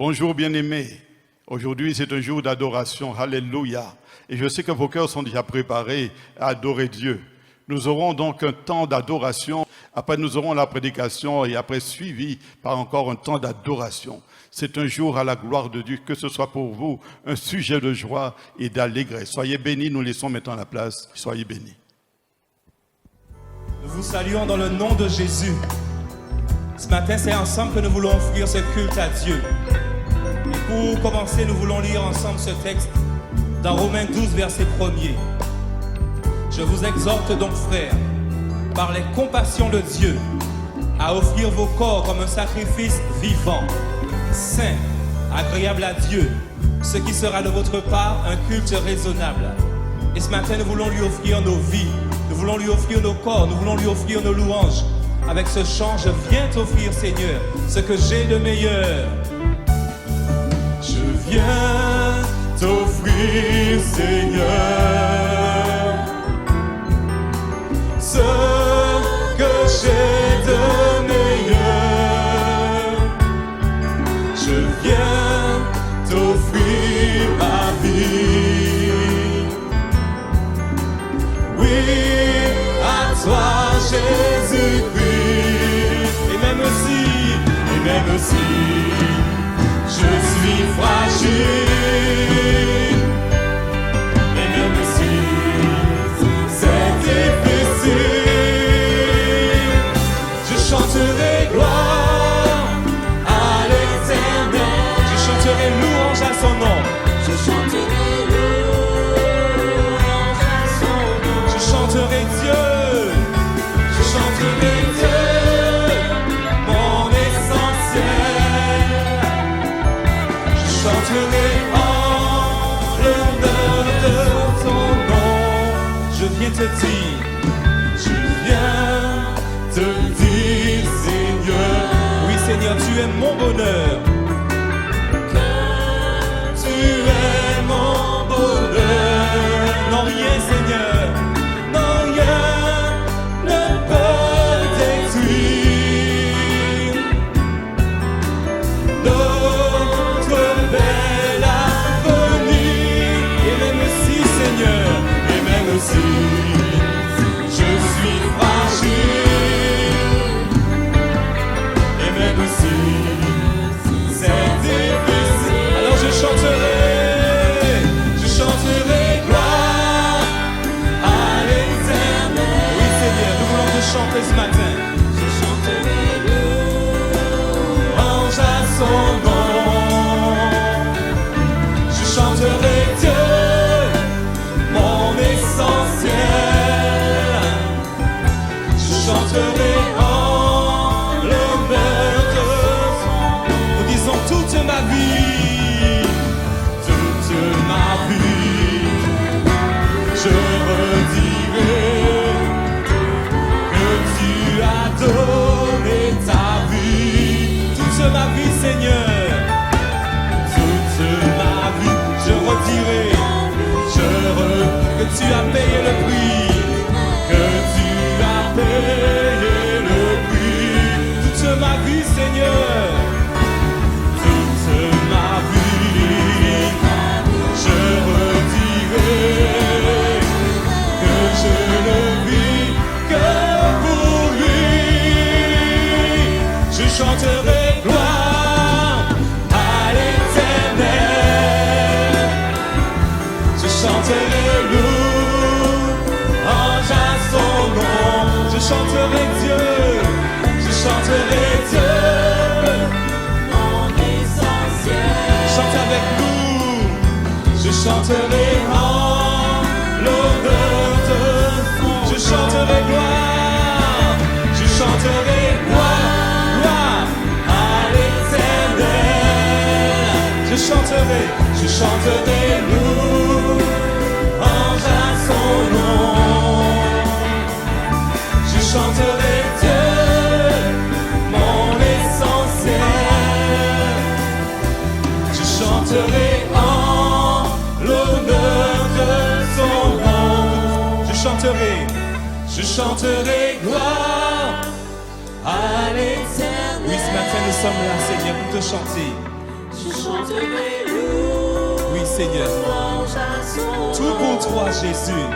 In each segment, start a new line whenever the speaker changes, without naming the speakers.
Bonjour bien-aimés. Aujourd'hui, c'est un jour d'adoration. Alléluia. Et je sais que vos cœurs sont déjà préparés à adorer Dieu. Nous aurons donc un temps d'adoration. Après, nous aurons la prédication et après, suivi par encore un temps d'adoration. C'est un jour à la gloire de Dieu, que ce soit pour vous un sujet de joie et d'allégresse. Soyez bénis, nous laissons maintenant la place. Soyez bénis.
Nous vous saluons dans le nom de Jésus. Ce matin, c'est ensemble que nous voulons offrir ce culte à Dieu. Et pour commencer, nous voulons lire ensemble ce texte dans Romains 12, verset 1er. Je vous exhorte donc, frères, par les compassions de Dieu, à offrir vos corps comme un sacrifice vivant, saint, agréable à Dieu, ce qui sera de votre part un culte raisonnable. Et ce matin, nous voulons lui offrir nos vies, nous voulons lui offrir nos corps, nous voulons lui offrir nos louanges. Avec ce chant, je viens t'offrir, Seigneur, ce que j'ai de meilleur. Je viens t'offrir, Seigneur, ce que j'ai de meilleur. Je viens t'offrir ma vie. Oui, à toi, Jésus-Christ. Et même si je suis fragile, et même si c'est difficile, je chanterai gloire à l'Éternel. Je chanterai louange à son nom. Je chanterai louange à son nom. Je chanterai Dieu. Je chanterai Dieu, mon essentiel. Je chanterai en l'honneur de ton nom. Je viens te dire, je viens te dire, Seigneur. Oui, Seigneur, tu es mon bonheur. Tu es mon bonheur. Non, rien, Seigneur. Non, rien ne peut détruire notre belle avenir. Et même si, Seigneur, et même si je suis fragile, et même si c'est difficile, alors je chanterai gloire à l'Éternel. Oui, Seigneur, nous voulons te chanter ce matin. Je chanterai louange à son nom. Je chanterai Dieu, mon essentiel. Je chanterai en l'honneur de son nom. Nous disons toute ma vie, je redirai que tu as donné ta vie. Toute ma vie, Seigneur, toute ma vie, je redirai que tu as payé le prix, que tu as payé le prix. Toute ma vie, Seigneur, toute ma vie, je redirai que je ne vis que pour lui. Je chanterai gloire à l'Éternel. Je chanterai louange à son nom. Je chanterai Dieu. Je chanterai Dieu, mon essentiel. Chante avec nous. Je chanterai en l'honneur de son. Je chanterai gloire. Je chanterai gloire à l'Éternel. Je chanterai louange à son nom. Je chanterai Dieu, mon essentiel. Je chanterai en l'honneur de son nom. Je chanterai gloire à l'Éternel. Oui, ce matin nous sommes là, Seigneur, pour te chanter.
chanterai louange
Oui, Seigneur.
à son
Tout pour toi, Jésus.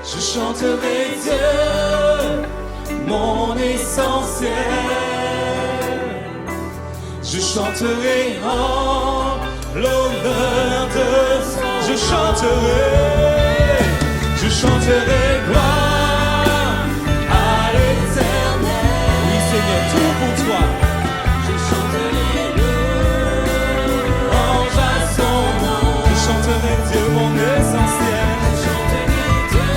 Je chanterai Dieu, mon essentiel. Je chanterai en l'honneur de son. Je chanterai gloire à l'Éternel.
Oui, Seigneur, tout pour toi.
Je chanterai louange à son nom.
Je chanterai Dieu, mon essentiel.
Je chanterai Dieu,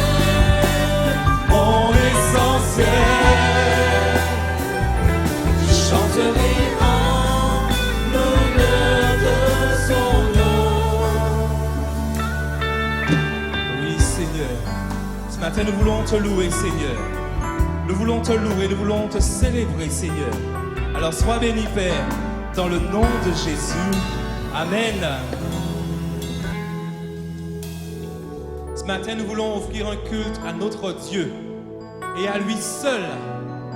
Mon essentiel.
je chanterai en l'honneur de son nom.
Oui, Seigneur. Ce matin, nous voulons te louer, Seigneur. Nous voulons te louer, nous voulons te célébrer, Seigneur. Alors, sois béni, Père, dans le nom de Jésus. Amen. Ce matin, nous voulons offrir un culte à notre Dieu et à lui seul.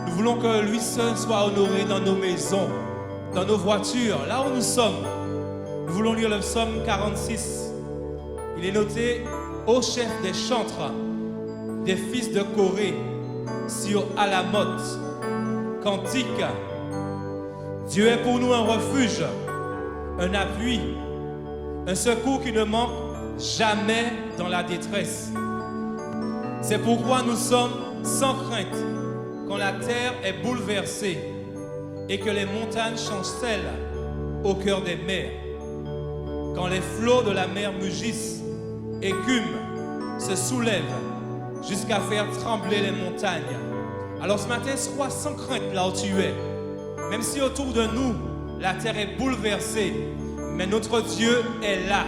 Nous voulons que lui seul soit honoré dans nos maisons, dans nos voitures, là où nous sommes. Nous voulons lire le psaume 46. Il est noté au chef des chantres, des fils de Corée, sur Alamoth. Cantique. Dieu est pour nous un refuge, un appui, un secours qui ne manque jamais dans la détresse. C'est pourquoi nous sommes sans crainte quand la terre est bouleversée et que les montagnes chancellent au cœur des mers. Quand les flots de la mer mugissent, écument, se soulèvent jusqu'à faire trembler les montagnes. Alors ce matin, sois sans crainte là où tu es. Même si autour de nous, la terre est bouleversée, mais notre Dieu est là.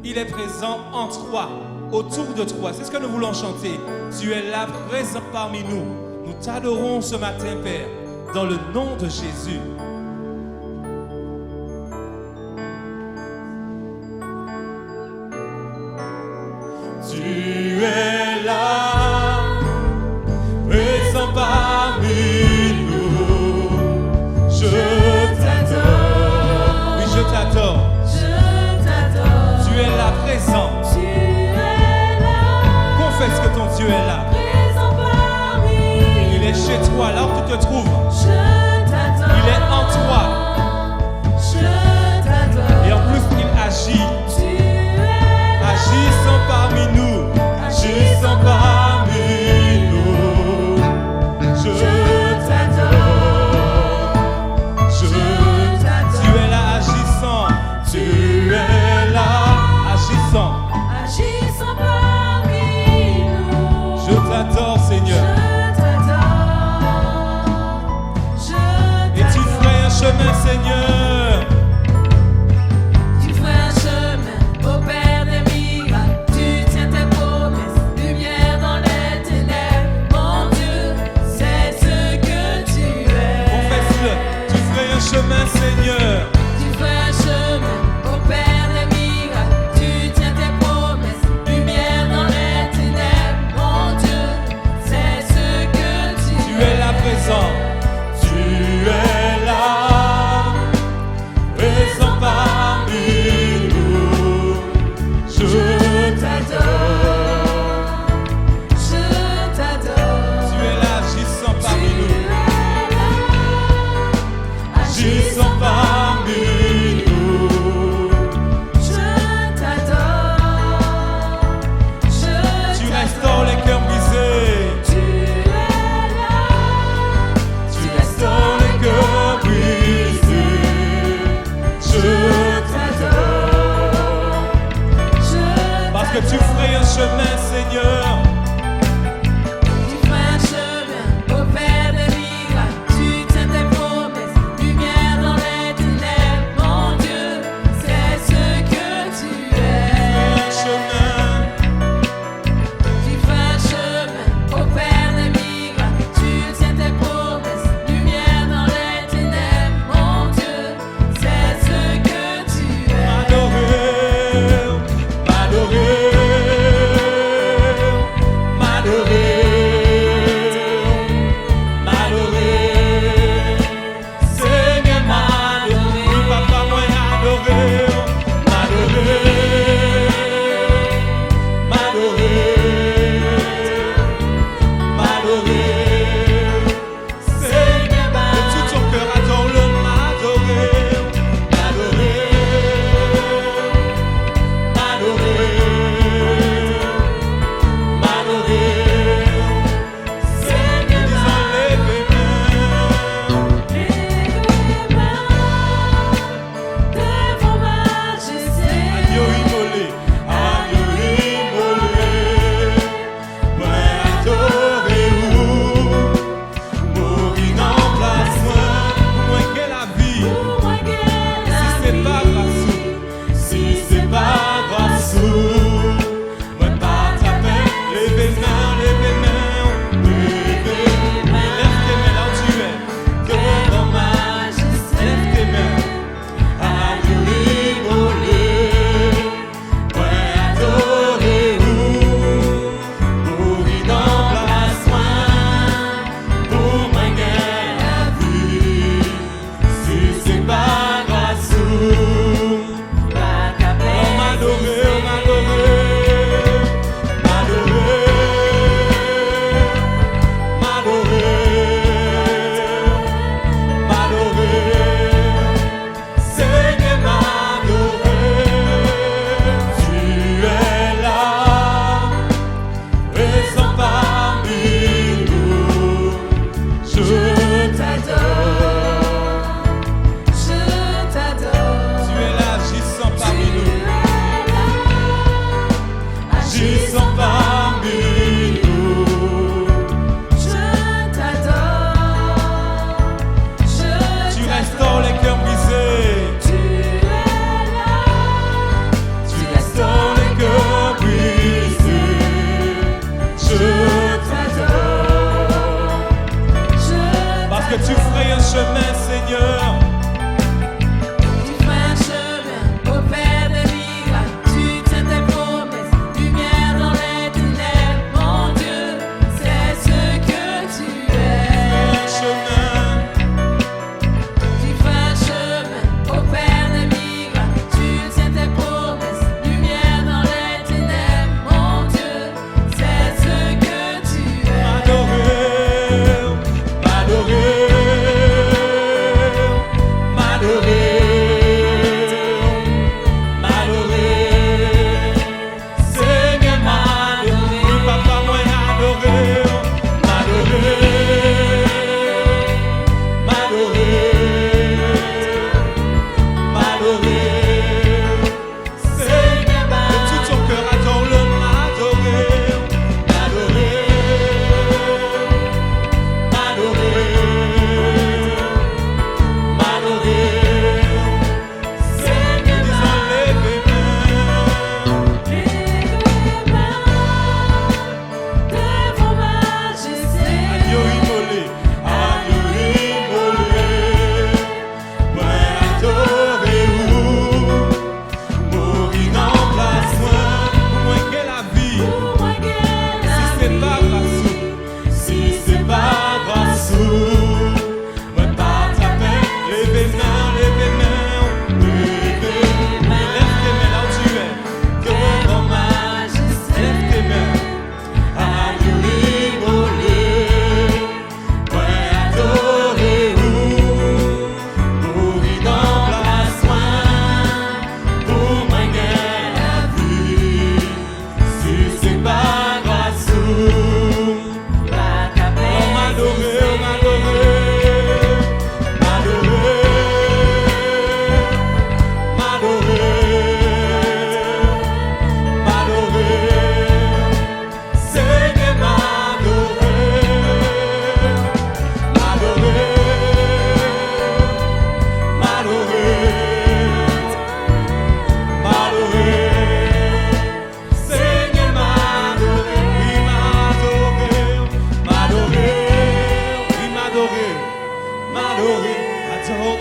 Il est présent en toi, autour de toi. C'est ce que nous voulons chanter. Tu es là, présent parmi nous. Nous t'adorons ce matin, Père, dans le nom de Jésus.
Tu es là, présent parmi nous. Je t'adore.
Oui, je t'adore.
Je t'adore.
Tu es là, présent.
Tu es là,
Confesse que ton Dieu est là.
présent parmi
Il est chez toi, là où tu te trouves.
Je t'adore.
Il est en toi.
Je t'adore.
Et en plus, il agit.
Tu es là,
Agissant parmi nous.
agissant parmi nous. Je t'adore. Je t'adore.
Tu es là, agissant.
Tu es là,
Agissant.
agissant parmi nous.
Je t'adore, Seigneur.
Je t'adore. Je
Et tu
t'adore.
ferais un chemin, Seigneur.
Tu ferais un chemin au Père des miracles. Tu tiens tes promesses, lumière dans les ténèbres. Mon Dieu, c'est ce que tu es.
Confesse-le. Tu ferais un chemin, Seigneur.
Tu ferais un chemin au Père des miracles. Tu tiens tes promesses, lumière dans les ténèbres. Mon Dieu, c'est ce que tu es.
Tu es là, présent.
Tu es là, présent parmi nous. Je t'adore, je t'adore.
Tu es là, agissant
Tu
parmi nous.
es là, agissant parmi nous. Je t'adore, je
Tu
t'adore.
restaures les cœurs brisés.
Tu es là,
Tu restaures les cœurs brisés.
je t'adore, je
Parce que tu
t'adore.
ferais un chemin, Seigneur.
Tu ferais un chemin au Père des miracles. Tu tiens tes promesses, lumière dans les ténèbres. Mon Dieu, c'est ce que tu
Un
es.
chemin.
Tu ferais un chemin au Père des miracles. Tu tiens tes promesses, lumière dans les ténèbres. Mon Dieu, c'est ce que tu es.
M'adorer, m'adorer.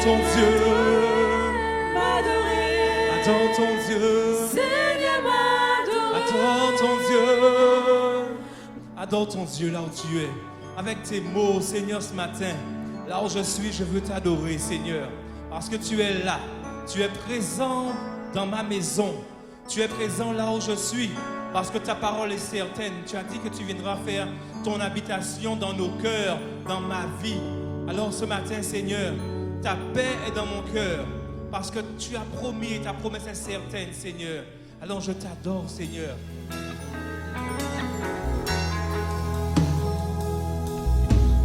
ton Dieu.
m'adorer.
Adore ton Dieu.
Seigneur, m'adorer.
Adore ton Dieu. Adore ton Dieu là où tu es. Avec tes mots, Seigneur, ce matin, là où je suis, je veux t'adorer, Seigneur. Parce que tu es là. Tu es présent dans ma maison. Tu es présent là où je suis. Parce que ta parole est certaine. Tu as dit que tu viendras faire ton habitation dans nos cœurs, dans ma vie. Alors ce matin, Seigneur, ta paix est dans mon cœur. Parce que tu as promis et ta promesse est certaine, Seigneur. Alors je t'adore, Seigneur.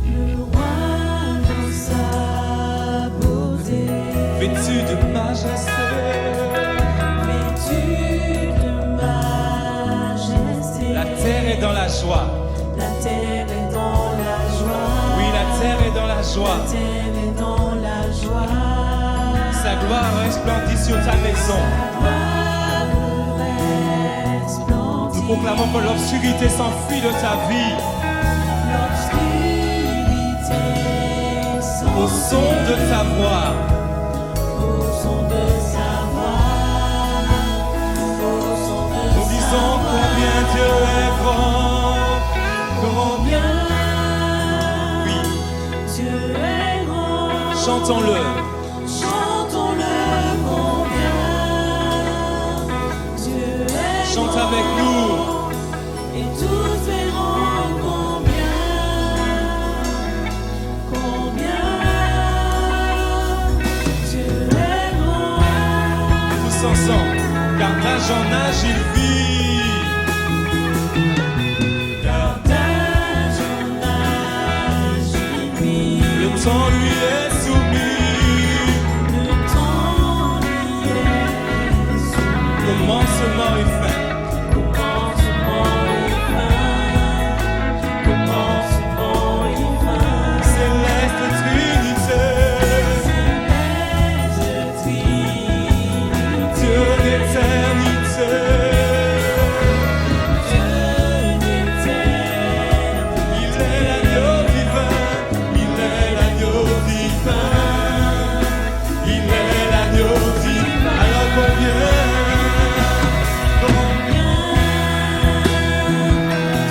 Le roi dans sa beauté,
Vêtu de majesté,
vêtu de majesté.
la terre est dans la joie.
La terre est dans la joie.
Oui, la terre est dans la joie.
La terre est dans la joie.
Sa gloire resplendit sur ta maison.
Gloire
Nous
resplendit.
proclamons que l'obscurité s'enfuit de ta vie.
L'obscurité
Au son de ta voix,
au son de sa voix. Au son de
nous disons combien Dieu est grand. Combien, oui,
Dieu est grand.
chantons-le.
Chantons-le combien Dieu est
Chante
grand.
avec nous.
Et tous verront combien Dieu est grand.
Tous ensemble, car d'âge en âge il vit.
Car d'âge en âge il vit.
Le temps lui est soumis.
Le temps lui est soumis.
Commencement et fin.
Commencement et fin. Commencement et fin.
Céleste Trinité.
Céleste Trinité.
Dieu d'éternité.
Dieu d'éternité.
Il est l'agneau divin. Il est l'agneau divin. Il est l'agneau divin. Alors combien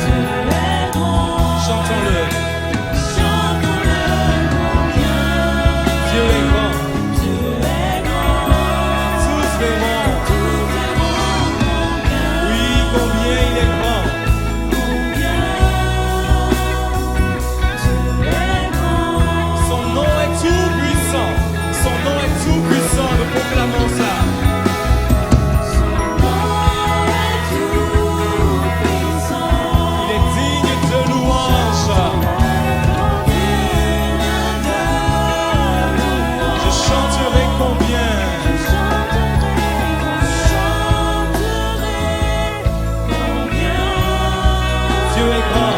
Dieu est grand.
chantons-le.
Chantons-le combien
Dieu est grand.
Dieu est grand.
Tous verront.
Tous verront combien
Oui, combien il est grand.
Dieu est grand.
Son nom est tout puissant. Son nom est tout puissant. Nous proclamons ça.
Son nom est tout puissant.
Il est digne de louange. Je chanterai combien. Dieu est grand.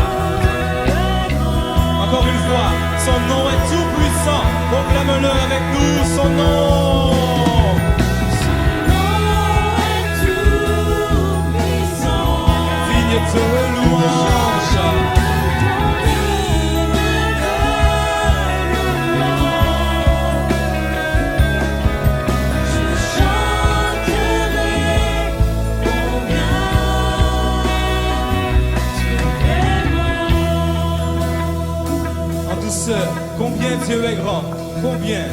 Encore une fois, son nom est tout puissant. Proclame-le avec nous, son nom. Digne de louange. En douceur, combien Dieu est grand. Combien.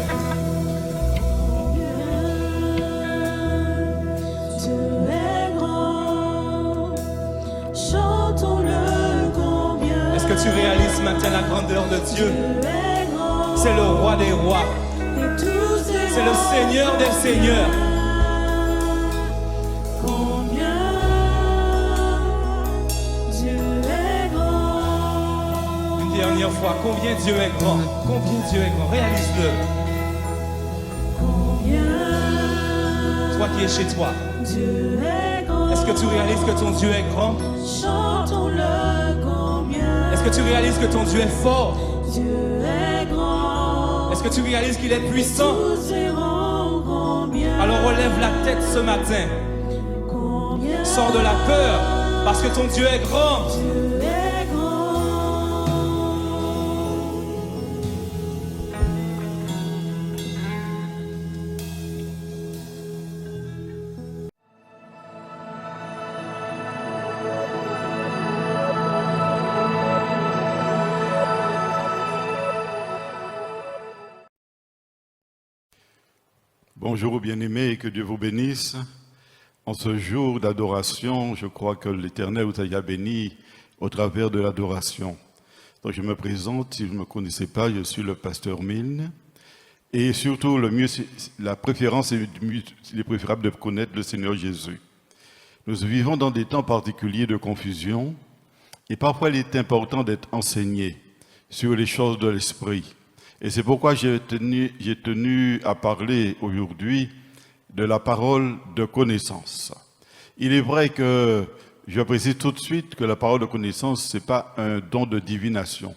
Dieu est grand, chantons-le combien.
Est-ce que tu réalises ce matin la grandeur de Dieu?
Dieu est grand,
C'est le roi des rois.
et tous
C'est le Seigneur des seigneurs.
Combien Dieu est grand,
Une dernière fois, combien Dieu est grand. Combien Dieu est grand. Réalise-le.
combien
Toi qui es chez toi.
Dieu est grand.
Est-ce que tu réalises que ton Dieu est grand?
Chantons-le combien.
Est-ce que tu réalises que ton Dieu est fort?
Dieu est grand.
Est-ce que tu réalises qu'il est puissant?
Tous verront combien.
Alors relève la tête ce matin.
Combien
Sors de la peur parce que ton Dieu est grand.
Dieu est grand.
Bonjour bien-aimés et que Dieu vous bénisse. En ce jour d'adoration, je crois que l'Éternel vous a béni au travers de l'adoration. Donc je me présente, si vous ne me connaissez pas, je suis le pasteur Milne. Et surtout, la préférence, il est préférable de connaître le Seigneur Jésus. Nous vivons dans des temps particuliers de confusion et parfois il est important d'être enseigné sur les choses de l'esprit. Et c'est pourquoi j'ai tenu à parler aujourd'hui de la parole de connaissance. Il est vrai que je précise tout de suite que la parole de connaissance, ce n'est pas un don de divination.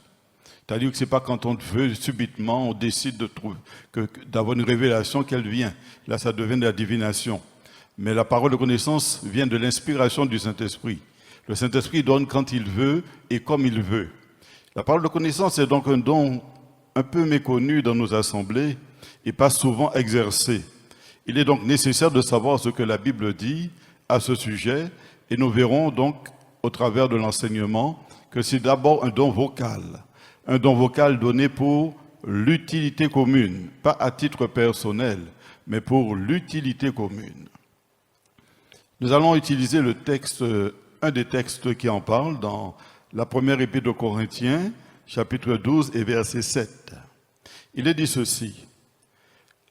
C'est-à-dire que ce n'est pas quand on veut subitement, on décide d'avoir une révélation qu'elle vient. Là, ça devient de la divination. Mais la parole de connaissance vient de l'inspiration du Saint-Esprit. Le Saint-Esprit donne quand il veut et comme il veut. La parole de connaissance est donc un don un peu méconnu dans nos assemblées et pas souvent exercé. Il est donc nécessaire de savoir ce que la Bible dit à ce sujet et nous verrons donc au travers de l'enseignement que c'est d'abord un don vocal donné pour l'utilité commune, pas à titre personnel, mais pour l'utilité commune. Nous allons utiliser un des textes qui en parle dans la première épître aux Corinthiens, chapitre 12 et verset 7. Il est dit ceci: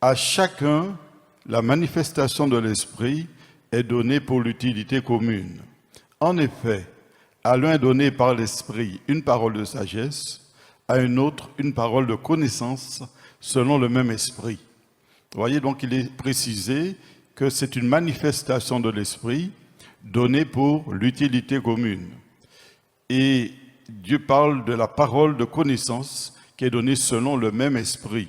à chacun, la manifestation de l'Esprit est donnée pour l'utilité commune. En effet, à l'un est donné par l'Esprit une parole de sagesse, à un autre une parole de connaissance, selon le même Esprit. Vous voyez, donc il est précisé que c'est une manifestation de l'Esprit donnée pour l'utilité commune. Et Dieu parle de la parole de connaissance qui est donnée selon le même Esprit.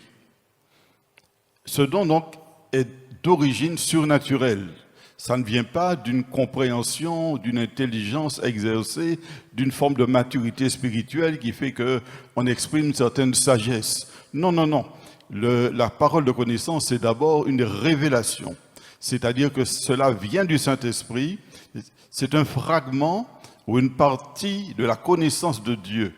Ce don donc est d'origine surnaturelle. Ça ne vient pas d'une compréhension, d'une intelligence exercée, d'une forme de maturité spirituelle qui fait qu'on exprime une certaine sagesse. Non. La parole de connaissance, c'est d'abord une révélation. C'est-à-dire que cela vient du Saint-Esprit. C'est un fragment ou une partie de la connaissance de Dieu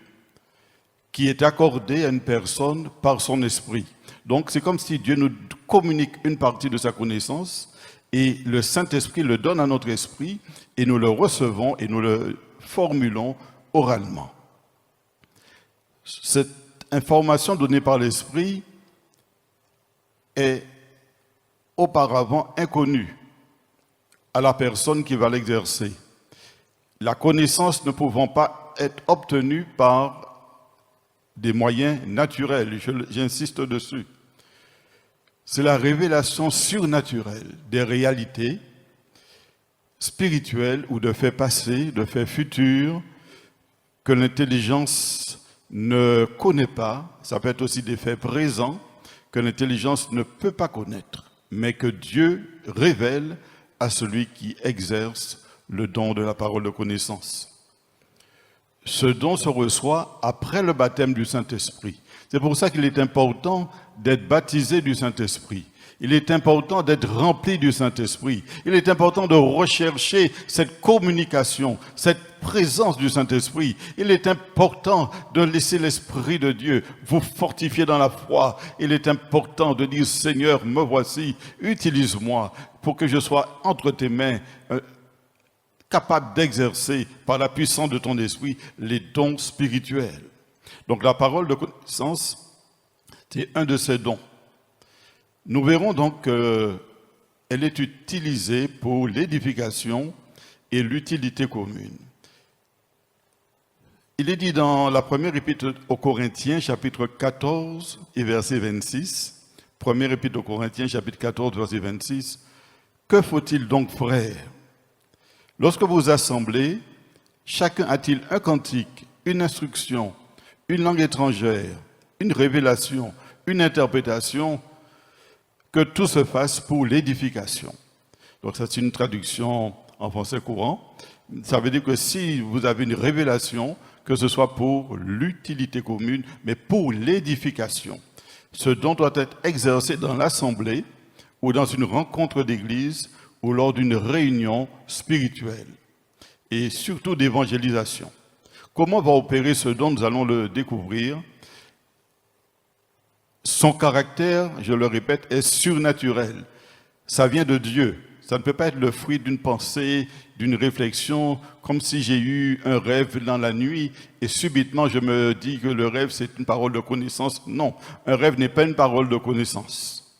qui est accordée à une personne par son esprit. Donc c'est comme si Dieu nous communique une partie de sa connaissance et le Saint-Esprit le donne à notre esprit et nous le recevons et nous le formulons oralement. Cette information donnée par l'esprit est auparavant inconnue à la personne qui va l'exercer. La connaissance ne pouvant pas être obtenue par des moyens naturels, j'insiste dessus. C'est la révélation surnaturelle des réalités spirituelles ou de faits passés, de faits futurs que l'intelligence ne connaît pas. Ça peut être aussi des faits présents que l'intelligence ne peut pas connaître, mais que Dieu révèle à celui qui exerce le don de la parole de connaissance. Ce don se reçoit après le baptême du Saint-Esprit. C'est pour ça qu'il est important d'être baptisé du Saint-Esprit. Il est important d'être rempli du Saint-Esprit. Il est important de rechercher cette communication, cette présence du Saint-Esprit. Il est important de laisser l'Esprit de Dieu vous fortifier dans la foi. Il est important de dire: Seigneur, me voici, utilise-moi pour que je sois entre tes mains, capable d'exercer par la puissance de ton esprit les dons spirituels. Donc la parole de connaissance, c'est un de ces dons. Nous verrons donc qu'elle est utilisée pour l'édification et l'utilité commune. Il est dit dans la première épître aux Corinthiens, chapitre 14 et verset 26, première épître aux Corinthiens, chapitre 14, verset 26, « Que faut-il donc, frères ? Lorsque vous assemblez, chacun a-t-il un cantique, une instruction, une langue étrangère, une révélation, une interprétation, que tout se fasse pour l'édification. » Donc ça, c'est une traduction en français courant. Ça veut dire que si vous avez une révélation, que ce soit pour l'utilité commune, mais pour l'édification. Ce don doit être exercé dans l'assemblée ou dans une rencontre d'église ou lors d'une réunion spirituelle et surtout d'évangélisation. Comment va opérer ce don? Nous allons le découvrir. Son caractère, je le répète, est surnaturel. Ça vient de Dieu. Ça ne peut pas être le fruit d'une pensée, d'une réflexion, comme si j'ai eu un rêve dans la nuit et subitement je me dis que le rêve c'est une parole de connaissance. Non, un rêve n'est pas une parole de connaissance.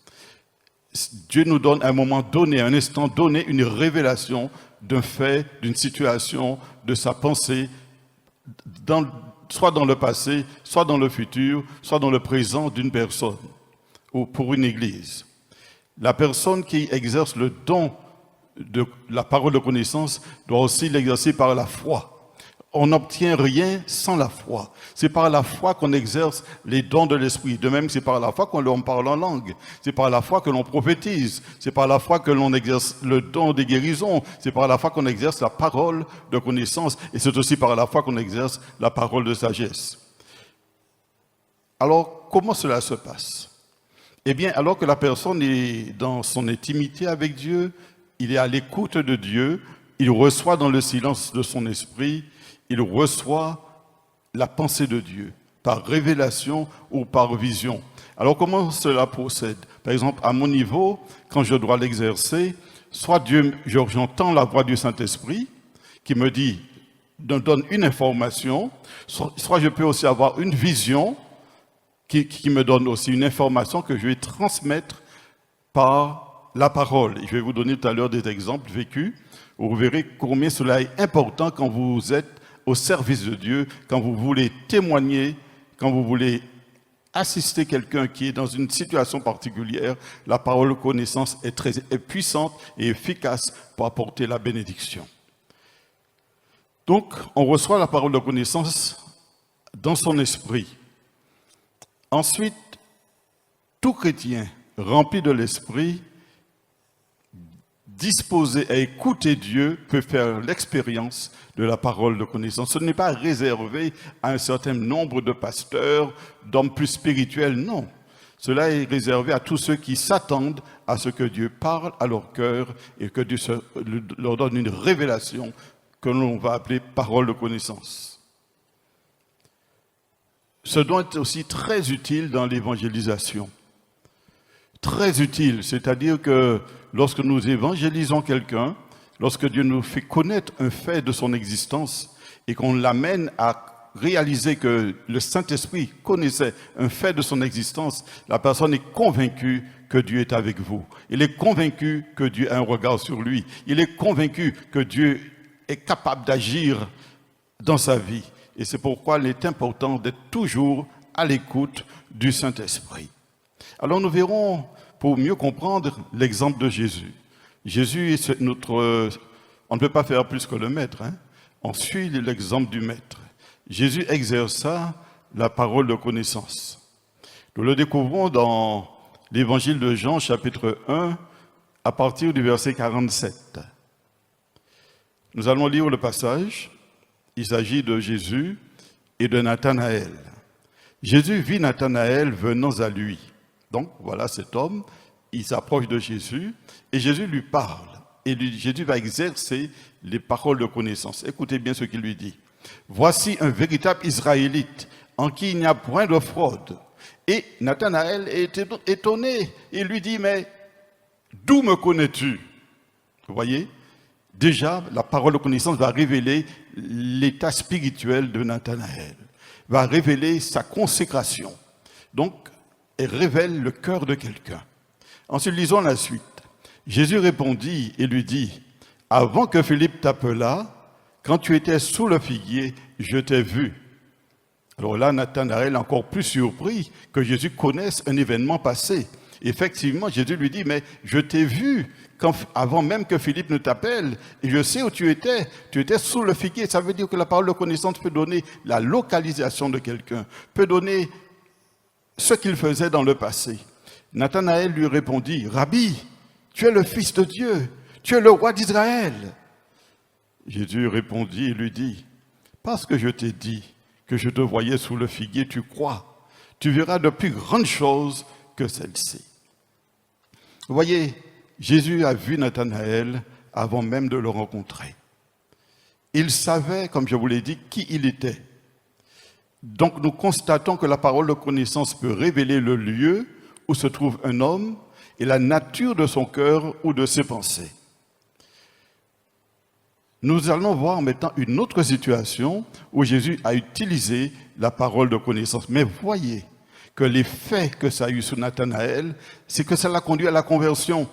Dieu nous donne à un moment donné, à un instant donné, une révélation d'un fait, d'une situation, de sa pensée, soit dans le passé, soit dans le futur, soit dans le présent d'une personne ou pour une église. La personne qui exerce le don de la parole de connaissance doit aussi l'exercer par la foi. On n'obtient rien sans la foi. C'est par la foi qu'on exerce les dons de l'esprit. De même, c'est par la foi qu'on parle en langue. C'est par la foi que l'on prophétise. C'est par la foi que l'on exerce le don des guérisons. C'est par la foi qu'on exerce la parole de connaissance. Et c'est aussi par la foi qu'on exerce la parole de sagesse. Alors, comment cela se passe? Eh bien, alors que la personne est dans son intimité avec Dieu, il est à l'écoute de Dieu, il reçoit dans le silence de son esprit, il reçoit la pensée de Dieu, par révélation ou par vision. Alors comment cela procède? Par exemple, à mon niveau, quand je dois l'exercer, soit j'entends la voix du Saint-Esprit qui me donne une information, soit je peux aussi avoir une vision qui me donne aussi une information que je vais transmettre par la parole. Et je vais vous donner tout à l'heure des exemples vécus, où vous verrez combien cela est important quand vous êtes au service de Dieu, quand vous voulez témoigner, quand vous voulez assister quelqu'un qui est dans une situation particulière. La parole de connaissance est puissante et efficace pour apporter la bénédiction. Donc, on reçoit la parole de connaissance dans son esprit. Ensuite, tout chrétien rempli de l'esprit, disposé à écouter Dieu, peut faire l'expérience de la parole de connaissance. Ce n'est pas réservé à un certain nombre de pasteurs, d'hommes plus spirituels, non. Cela est réservé à tous ceux qui s'attendent à ce que Dieu parle à leur cœur et que Dieu leur donne une révélation que l'on va appeler parole de connaissance. Ce don est aussi très utile dans l'évangélisation. Très utile, c'est-à-dire que lorsque nous évangélisons quelqu'un, lorsque Dieu nous fait connaître un fait de son existence et qu'on l'amène à réaliser que le Saint-Esprit connaissait un fait de son existence, la personne est convaincue que Dieu est avec vous. Il est convaincu que Dieu a un regard sur lui. Il est convaincu que Dieu est capable d'agir dans sa vie. Et c'est pourquoi il est important d'être toujours à l'écoute du Saint-Esprit. Alors nous verrons, pour mieux comprendre, l'exemple de Jésus. Jésus est on ne peut pas faire plus que le maître. On suit l'exemple du maître. Jésus exerça la parole de connaissance. Nous le découvrons dans l'évangile de Jean, chapitre 1, à partir du verset 47. Nous allons lire le passage. Il s'agit de Jésus et de Nathanaël. Jésus vit Nathanaël venant à lui. Donc, voilà cet homme, il s'approche de Jésus et Jésus lui parle. Et Jésus va exercer les paroles de connaissance. Écoutez bien ce qu'il lui dit. « Voici un véritable Israélite en qui il n'y a point de fraude. » Et Nathanaël est étonné. Il lui dit « Mais d'où me connais-tu » Vous voyez ? Déjà, la parole de connaissance va révéler l'état spirituel de Nathanaël, va révéler sa consécration. Donc, elle révèle le cœur de quelqu'un. Ensuite, lisons la suite. Jésus répondit et lui dit, « Avant que Philippe t'appelât, quand tu étais sous le figuier, je t'ai vu. » Alors là, Nathanaël est encore plus surpris que Jésus connaisse un événement passé. Effectivement, Jésus lui dit, « Mais je t'ai vu avant même que Philippe ne t'appelle, et je sais où tu étais sous le figuier. » Ça veut dire que la parole de connaissance peut donner la localisation de quelqu'un, peut donner ce qu'il faisait dans le passé. Nathanaël lui répondit, « Rabbi, tu es le Fils de Dieu, tu es le roi d'Israël. » Jésus répondit et lui dit, « Parce que je t'ai dit que je te voyais sous le figuier, tu crois. Tu verras de plus grandes choses que celles-ci. » Vous voyez, Jésus a vu Nathanaël avant même de le rencontrer. Il savait, comme je vous l'ai dit, qui il était. Donc nous constatons que la parole de connaissance peut révéler le lieu où se trouve un homme et la nature de son cœur ou de ses pensées. Nous allons voir maintenant une autre situation où Jésus a utilisé la parole de connaissance. Mais voyez que l'effet que ça a eu sur Nathanaël, c'est que ça l'a conduit à la conversion.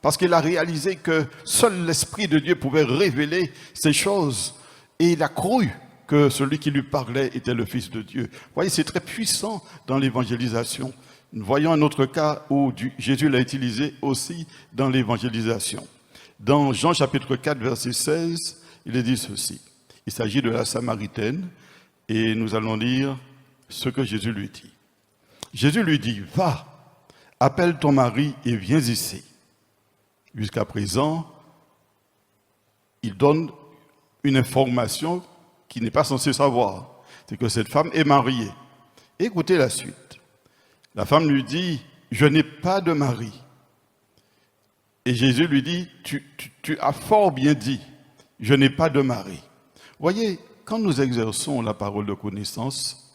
Parce qu'il a réalisé que seul l'Esprit de Dieu pouvait révéler ces choses. Et il a cru que celui qui lui parlait était le Fils de Dieu. Vous voyez, c'est très puissant dans l'évangélisation. Nous voyons un autre cas où Jésus l'a utilisé aussi dans l'évangélisation. Dans Jean chapitre 4, verset 16, il est dit ceci. Il s'agit de la Samaritaine et nous allons lire ce que Jésus lui dit. Jésus lui dit, va, appelle ton mari et viens ici. Jusqu'à présent, il donne une information qu'il n'est pas censé savoir. C'est que cette femme est mariée. Écoutez la suite. La femme lui dit, je n'ai pas de mari. Et Jésus lui dit, tu as fort bien dit, je n'ai pas de mari. Voyez, quand nous exerçons la parole de connaissance,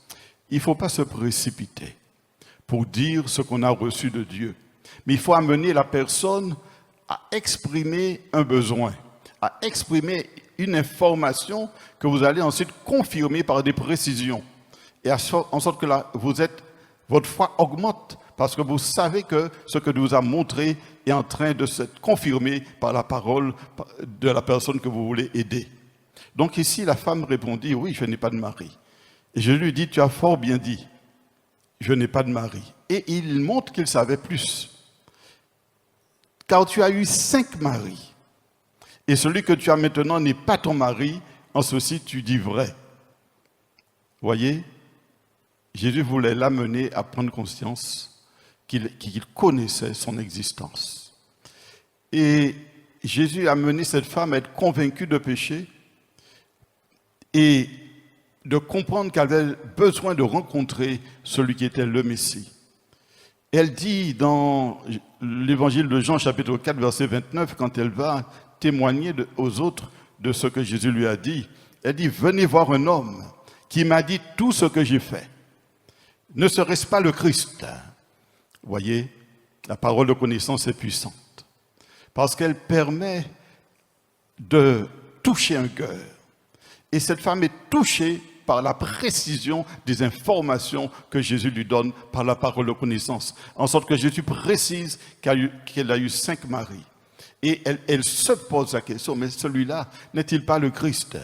il ne faut pas se précipiter pour dire ce qu'on a reçu de Dieu. Mais il faut amener la personne à exprimer un besoin, à exprimer une information que vous allez ensuite confirmer par des précisions. Et en sorte que là, votre foi augmente parce que vous savez que ce que nous a montré est en train de se confirmer par la parole de la personne que vous voulez aider. Donc ici, la femme répondit, oui, je n'ai pas de mari. Et je lui dis, tu as fort bien dit, je n'ai pas de mari. Et il montre qu'il savait plus. Car tu as eu 5 maris. Et celui que tu as maintenant n'est pas ton mari, en ceci tu dis vrai. Voyez, Jésus voulait l'amener à prendre conscience qu'il connaissait son existence. Et Jésus a amené cette femme à être convaincue de péché et de comprendre qu'elle avait besoin de rencontrer celui qui était le Messie. Elle dit dans l'évangile de Jean, chapitre 4, verset 29, quand elle va témoigner aux autres de ce que Jésus lui a dit, elle dit, venez voir un homme qui m'a dit tout ce que j'ai fait. Ne serait-ce pas le Christ? Vous voyez, la parole de connaissance est puissante parce qu'elle permet de toucher un cœur. Et cette femme est touchée par la précision des informations que Jésus lui donne par la parole de connaissance. En sorte que Jésus précise qu'elle a eu 5 maris. Et elle se pose la question, mais celui-là n'est-il pas le Christ?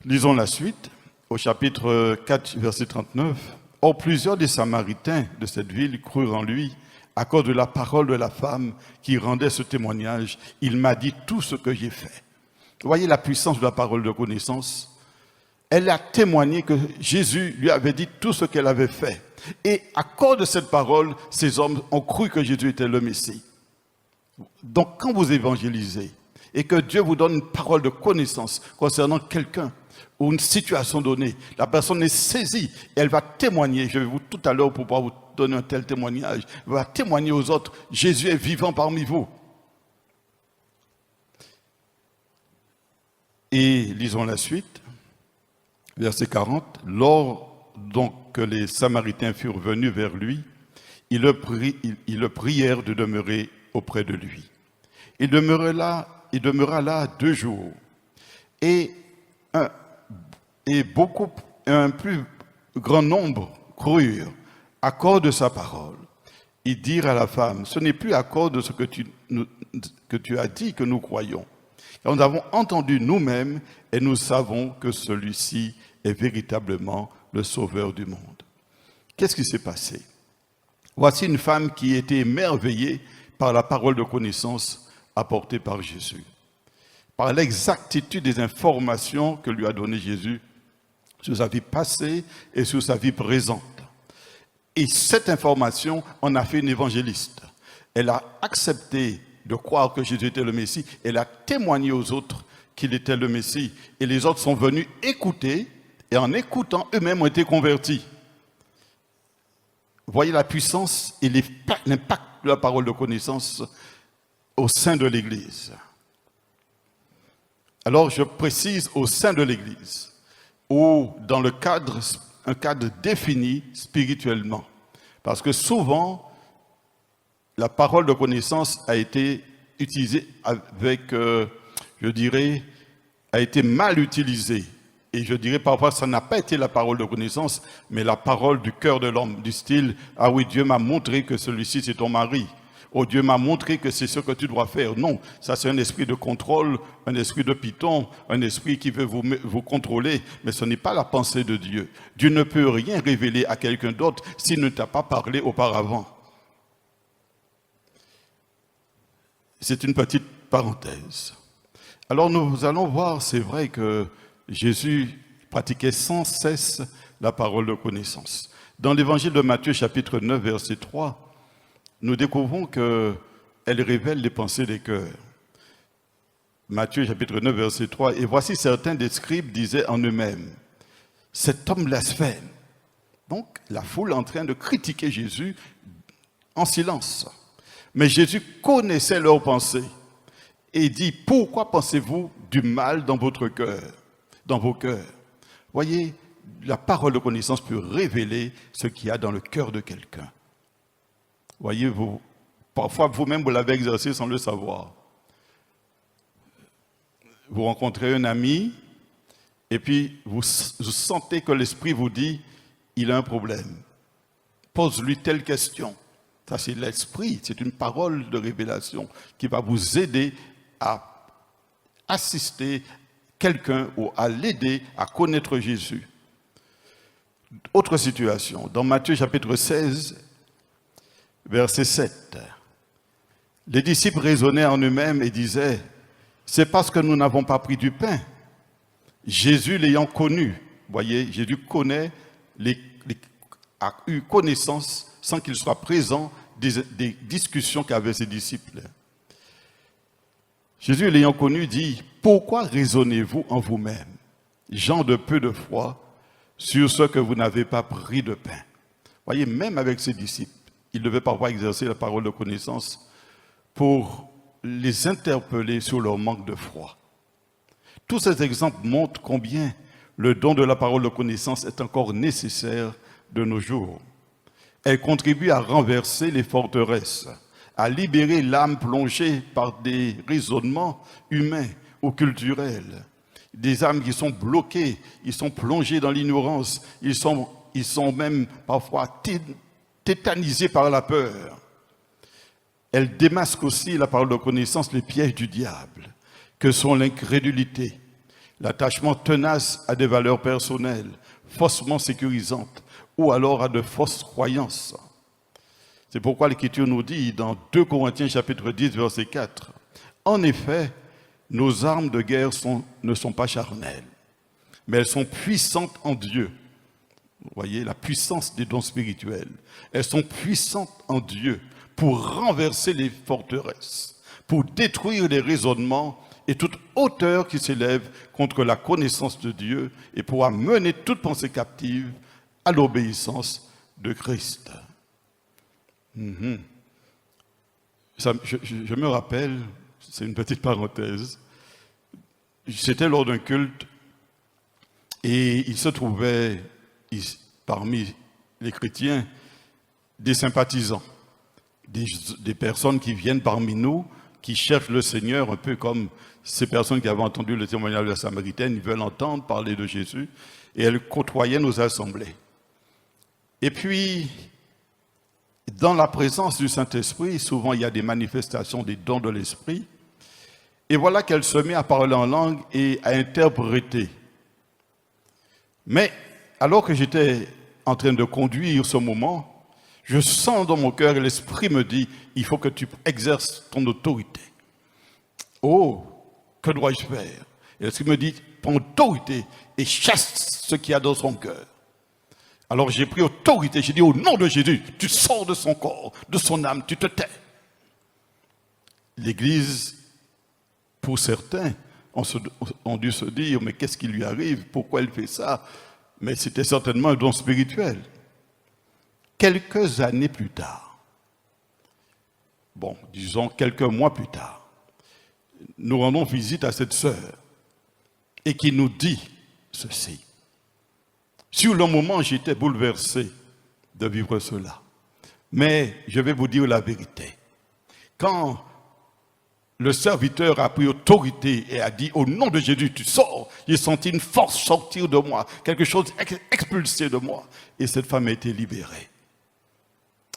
Lisons la suite, au chapitre 4, verset 39. Or, plusieurs des Samaritains de cette ville crurent en lui à cause de la parole de la femme qui rendait ce témoignage. Il m'a dit tout ce que j'ai fait. Vous voyez la puissance de la parole de connaissance? Elle a témoigné que Jésus lui avait dit tout ce qu'elle avait fait. Et à cause de cette parole, ces hommes ont cru que Jésus était le Messie. Donc quand vous évangélisez et que Dieu vous donne une parole de connaissance concernant quelqu'un ou une situation donnée, la personne est saisie et elle va témoigner. Je vais vous tout à l'heure pour pouvoir vous donner un tel témoignage. Elle va témoigner aux autres. Jésus est vivant parmi vous. Et lisons la suite. Verset 40. Lors donc que les Samaritains furent venus vers lui, ils le prièrent de demeurer auprès de lui. Il demeura là 2 jours. Et un plus grand nombre crurent à cause de sa parole. Ils dirent à la femme, ce n'est plus à cause de ce que tu as dit que nous croyons. Car nous avons entendu nous-mêmes et nous savons que celui-ci est véritablement le sauveur du monde. Qu'est-ce qui s'est passé? Voici une femme qui était émerveillée par la parole de connaissance apportée par Jésus, par l'exactitude des informations que lui a données Jésus sur sa vie passée et sur sa vie présente. Et cette information en a fait une évangéliste. Elle a accepté de croire que Jésus était le Messie. Elle a témoigné aux autres qu'il était le Messie. Et les autres sont venus écouter, et en écoutant, eux-mêmes ont été convertis. Voyez la puissance et l'impact de la parole de connaissance au sein de l'Église. Alors, je précise au sein de l'Église. ou dans le cadre, un cadre défini spirituellement. Parce que souvent, la parole de connaissance a été utilisée avec, je dirais, a été mal utilisée. Et je dirais parfois, ça n'a pas été la parole de connaissance, mais la parole du cœur de l'homme, du style, ah oui, Dieu m'a montré que celui-ci c'est ton mari. Oh, Dieu m'a montré que c'est ce que tu dois faire. Non, ça c'est un esprit de contrôle, un esprit de python, un esprit qui veut vous contrôler, mais ce n'est pas la pensée de Dieu. Dieu ne peut rien révéler à quelqu'un d'autre s'il ne t'a pas parlé auparavant. C'est une petite parenthèse. Alors nous allons voir, c'est vrai que Jésus pratiquait sans cesse la parole de connaissance. Dans l'évangile de Matthieu, chapitre 9, verset 3, nous découvrons qu'elle révèle les pensées des cœurs. Matthieu, chapitre 9, verset 3, « Et voici certains des scribes disaient en eux-mêmes, « Cet homme blasphème. » Donc, la foule est en train de critiquer Jésus en silence. Mais Jésus connaissait leurs pensées et dit, « Pourquoi pensez-vous du mal dans votre cœur, dans vos cœurs ?» Voyez, la parole de connaissance peut révéler ce qu'il y a dans le cœur de quelqu'un. Voyez-vous, parfois vous-même vous l'avez exercé sans le savoir. Vous rencontrez un ami et puis vous sentez que l'esprit vous dit, il a un problème. Pose-lui telle question. Ça c'est l'esprit, c'est une parole de révélation qui va vous aider à assister quelqu'un ou à l'aider à connaître Jésus. Autre situation, dans Matthieu chapitre 16, verset 7. Les disciples raisonnaient en eux-mêmes et disaient, c'est parce que nous n'avons pas pris du pain. Jésus l'ayant connu, voyez, Jésus connaît, a eu connaissance sans qu'il soit présent des discussions qu'avaient ses disciples. Jésus l'ayant connu dit, pourquoi raisonnez-vous en vous-même, gens de peu de foi, sur ce que vous n'avez pas pris de pain? Voyez, même avec ses disciples, il devait parfois exercer la parole de connaissance pour les interpeller sur leur manque de foi. Tous ces exemples montrent combien le don de la parole de connaissance est encore nécessaire de nos jours. Elle contribue à renverser les forteresses, à libérer l'âme plongée par des raisonnements humains ou culturels. Des âmes qui sont bloquées, ils sont plongés dans l'ignorance, ils sont même parfois tétanisés par la peur. Elle démasque aussi, la parole de connaissance, les pièges du diable, que sont l'incrédulité, l'attachement tenace à des valeurs personnelles, faussement sécurisantes, ou alors à de fausses croyances. C'est pourquoi l'Écriture nous dit dans 2 Corinthiens chapitre 10, verset 4, « En effet, nos armes de guerre ne sont pas charnelles, mais elles sont puissantes en Dieu. » Vous voyez, la puissance des dons spirituels. Elles sont puissantes en Dieu pour renverser les forteresses, pour détruire les raisonnements et toute hauteur qui s'élève contre la connaissance de Dieu et pour amener toute pensée captive à l'obéissance de Christ. Je me rappelle, c'est une petite parenthèse, c'était lors d'un culte et il se trouvait parmi les chrétiens des sympathisants, des personnes qui viennent parmi nous, qui cherchent le Seigneur, un peu comme ces personnes qui avaient entendu le témoignage de la Samaritaine, ils veulent entendre parler de Jésus, et elles côtoyaient nos assemblées. Et puis, dans la présence du Saint-Esprit, souvent il y a des manifestations des dons de l'Esprit, et voilà qu'elle se met à parler en langue et à interpréter. Mais alors que j'étais en train de conduire ce moment, je sens dans mon cœur et l'Esprit me dit, il faut que tu exerces ton autorité. Oh, que dois-je faire? Et l'Esprit me dit, prends autorité et chasse ce qu'il y a dans son cœur. Alors j'ai pris autorité, j'ai dit au nom de Jésus, tu sors de son corps, de son âme, tu te tais. L'Église, pour certains, ont dû se dire, mais qu'est-ce qui lui arrive? Pourquoi elle fait ça? Mais c'était certainement un don spirituel. Quelques années plus tard, disons quelques mois plus tard, nous rendons visite à cette sœur et qui nous dit ceci. Sur le moment, j'étais bouleversé de vivre cela. Mais je vais vous dire la vérité. Quand le serviteur a pris autorité et a dit « Au nom de Jésus, tu sors », j'ai senti une force sortir de moi, quelque chose expulsé de moi. Et cette femme a été libérée.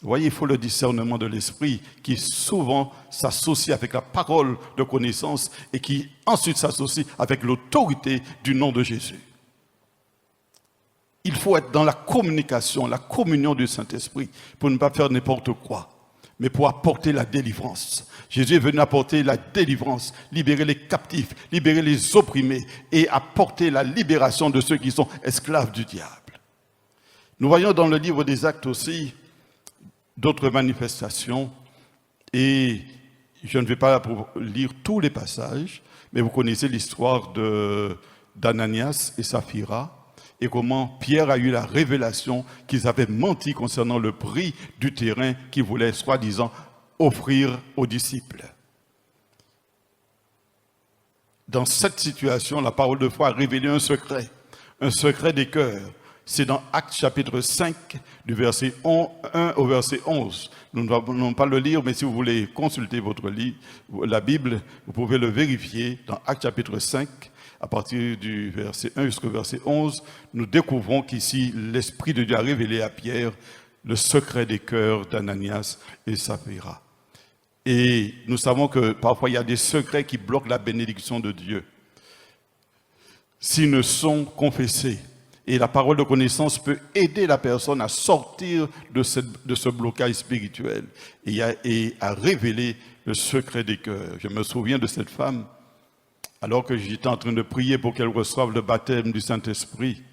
Vous voyez, il faut le discernement de l'esprit qui souvent s'associe avec la parole de connaissance et qui ensuite s'associe avec l'autorité du nom de Jésus. Il faut être dans la communication, la communion du Saint-Esprit pour ne pas faire n'importe quoi, mais pour apporter la délivrance. Jésus est venu apporter la délivrance, libérer les captifs, libérer les opprimés et apporter la libération de ceux qui sont esclaves du diable. Nous voyons dans le livre des Actes aussi d'autres manifestations et je ne vais pas lire tous les passages, mais vous connaissez l'histoire d'Ananias et Saphira et comment Pierre a eu la révélation qu'ils avaient menti concernant le prix du terrain qu'ils voulaient soi-disant offrir aux disciples. Dans cette situation, la parole de foi a révélé un secret des cœurs. C'est dans Actes chapitre 5, du verset 1 au verset 11. Nous n'allons pas le lire, mais si vous voulez consulter votre livre, la Bible, vous pouvez le vérifier. Dans Actes chapitre 5, à partir du verset 1 jusqu'au verset 11, nous découvrons qu'ici, l'Esprit de Dieu a révélé à Pierre le secret des cœurs d'Ananias et Saphira. Et nous savons que parfois, il y a des secrets qui bloquent la bénédiction de Dieu. S'ils ne sont confessés, et la parole de connaissance peut aider la personne à sortir de ce blocage spirituel et à révéler le secret des cœurs. Je me souviens de cette femme, alors que j'étais en train de prier pour qu'elle reçoive le baptême du Saint-Esprit.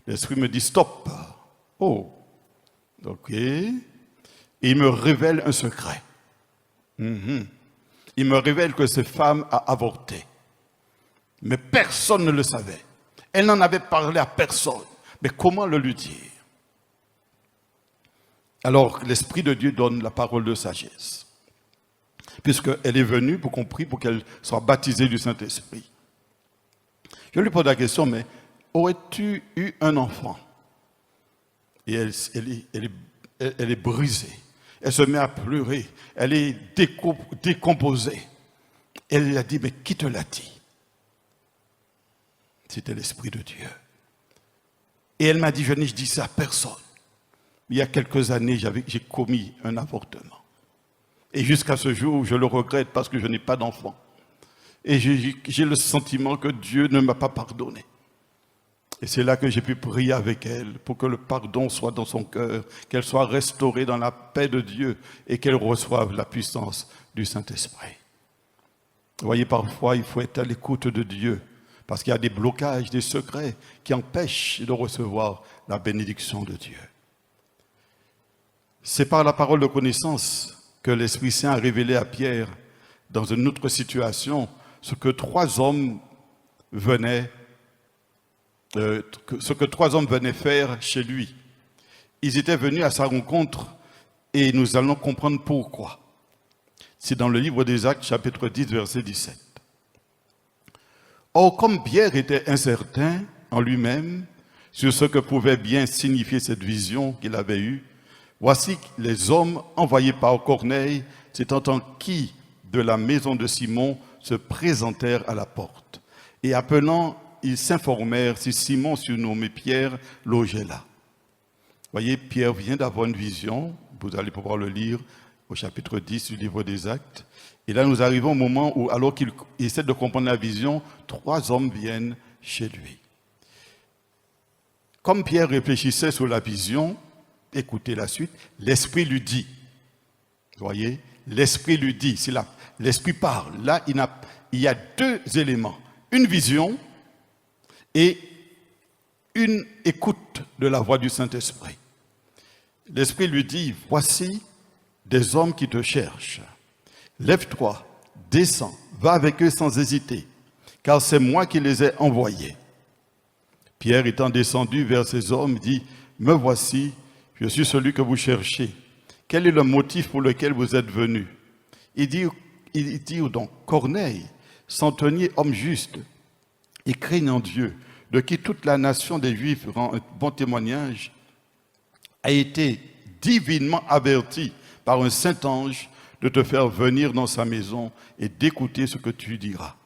L'Esprit me dit « Stop !» Oh, ok. Et il me révèle un secret. Il me révèle que cette femme a avorté. Mais personne ne le savait. Elle n'en avait parlé à personne. Mais comment le lui dire? Alors, l'Esprit de Dieu donne la parole de sagesse. Puisqu'elle est venue pour qu'on prie pour qu'elle soit baptisée du Saint-Esprit. Je lui pose la question, mais aurais-tu eu un enfant? Et elle est brisée. Elle se met à pleurer. Elle est décomposée. Elle lui a dit, mais qui te l'a dit? C'était l'Esprit de Dieu. Et elle m'a dit, je n'ai dit ça à personne. Il y a quelques années, j'ai commis un avortement. Et jusqu'à ce jour, je le regrette parce que je n'ai pas d'enfant. Et j'ai le sentiment que Dieu ne m'a pas pardonné. Et c'est là que j'ai pu prier avec elle pour que le pardon soit dans son cœur, qu'elle soit restaurée dans la paix de Dieu et qu'elle reçoive la puissance du Saint-Esprit. Vous voyez, parfois, il faut être à l'écoute de Dieu parce qu'il y a des blocages, des secrets qui empêchent de recevoir la bénédiction de Dieu. C'est par la parole de connaissance que l'Esprit Saint a révélé à Pierre, dans une autre situation, ce que trois hommes venaient faire chez lui. Ils étaient venus à sa rencontre et nous allons comprendre pourquoi. C'est dans le livre des Actes, chapitre 10, verset 17. Or, comme Pierre était incertain en lui-même sur ce que pouvait bien signifier cette vision qu'il avait eue, voici les hommes envoyés par Corneille s'étant enquis de la maison de Simon se présentèrent à la porte. Et appelant, ils s'informèrent si Simon, surnommé Pierre, logeait là. Voyez, Pierre vient d'avoir une vision, vous allez pouvoir le lire au chapitre 10 du livre des Actes. Et là, nous arrivons au moment où, alors qu'il essaie de comprendre la vision, trois hommes viennent chez lui. Comme Pierre réfléchissait sur la vision, écoutez la suite, l'Esprit lui dit, vous voyez, l'Esprit lui dit, c'est là, l'Esprit parle. Là, il y a deux éléments, une vision et une écoute de la voix du Saint-Esprit. L'Esprit lui dit, voici des hommes qui te cherchent. Lève-toi, descends, va avec eux sans hésiter, car c'est moi qui les ai envoyés. Pierre étant descendu vers ces hommes, dit, me voici, je suis celui que vous cherchez. Quel est le motif pour lequel vous êtes venus? Il dit donc, Corneille, centenier homme juste et craignant Dieu, de qui toute la nation des Juifs rend un bon témoignage, a été divinement averti par un saint ange de te faire venir dans sa maison et d'écouter ce que tu diras.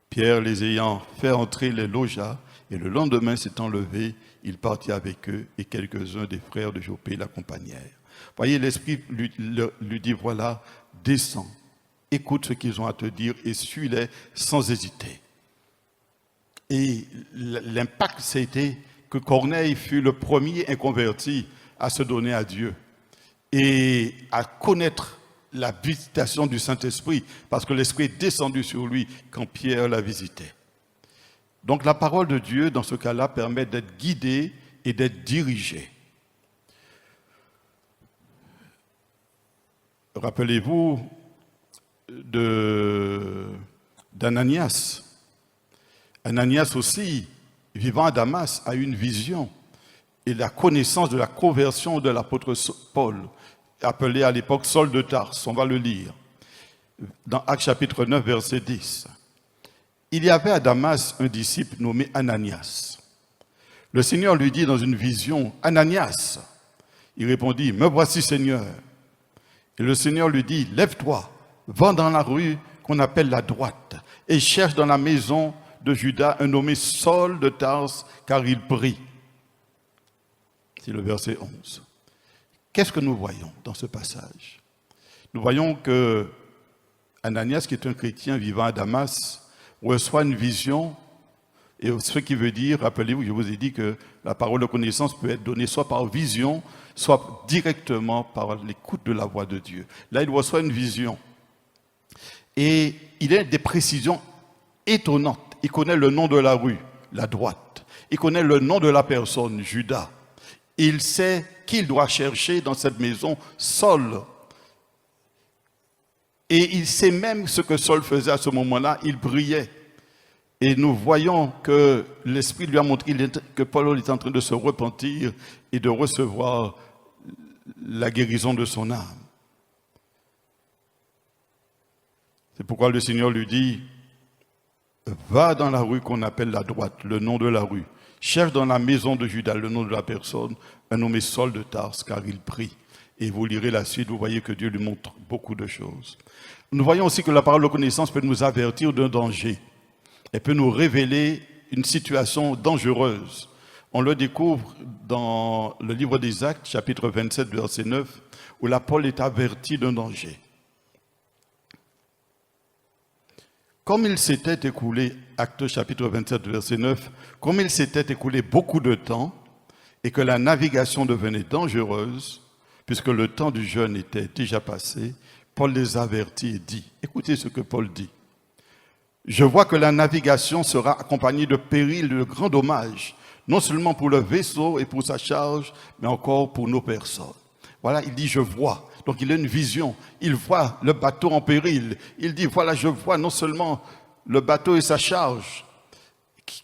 Pierre, les ayant fait entrer, les logea, et le lendemain s'étant levé, il partit avec eux, et quelques-uns des frères de Jopé l'accompagnèrent. Voyez, l'Esprit lui dit, voilà, descends, écoute ce qu'ils ont à te dire et suis-les sans hésiter. Et l'impact, c'était que Corneille fut le premier inconverti à se donner à Dieu et à connaître la visitation du Saint-Esprit, parce que l'Esprit est descendu sur lui quand Pierre l'a visité. Donc la parole de Dieu, dans ce cas-là, permet d'être guidé et d'être dirigé. Rappelez-vous d'Ananias. Ananias aussi, vivant à Damas, a eu une vision et la connaissance de la conversion de l'apôtre Paul, appelé à l'époque Saul de Tarse. On va le lire dans Actes chapitre 9, verset 10. Il y avait à Damas un disciple nommé Ananias. Le Seigneur lui dit dans une vision, « Ananias !» Il répondit, « Me voici, Seigneur. » Et le Seigneur lui dit, « Lève-toi, va dans la rue qu'on appelle la droite, et cherche dans la maison de Judas un nommé Saul de Tarse, car il prie. » C'est le verset 11. Qu'est-ce que nous voyons dans ce passage? Nous voyons que Ananias, qui est un chrétien vivant à Damas, reçoit une vision, et ce qui veut dire, rappelez-vous, je vous ai dit que la parole de connaissance peut être donnée soit par vision, soit directement par l'écoute de la voix de Dieu. Là, il reçoit une vision. Et il a des précisions étonnantes. Il connaît le nom de la rue, la droite. Il connaît le nom de la personne, Judas. Il sait qu'il doit chercher dans cette maison Saul. Et il sait même ce que Saul faisait à ce moment-là, il priait. Et nous voyons que l'Esprit lui a montré que Paul est en train de se repentir et de recevoir la guérison de son âme. C'est pourquoi le Seigneur lui dit, va dans la rue qu'on appelle la droite, le nom de la rue. Cherche dans la maison de Judas, le nom de la personne, un nommé Saul de Tarse, car il prie. Et vous lirez la suite, vous voyez que Dieu lui montre beaucoup de choses. Nous voyons aussi que la parole de connaissance peut nous avertir d'un danger. Elle peut nous révéler une situation dangereuse. On le découvre dans le livre des Actes, chapitre 27, verset 9, où l'apôtre est averti d'un danger. Comme il s'était écoulé, Actes chapitre 27, verset 9, comme il s'était écoulé beaucoup de temps et que la navigation devenait dangereuse, puisque le temps du jeûne était déjà passé, Paul les avertit et dit, écoutez ce que Paul dit. Je vois que la navigation sera accompagnée de périls, de grands dommages, non seulement pour le vaisseau et pour sa charge, mais encore pour nos personnes. Voilà, il dit, je vois. Donc il a une vision. Il voit le bateau en péril. Il dit, voilà, je vois non seulement le bateau et sa charge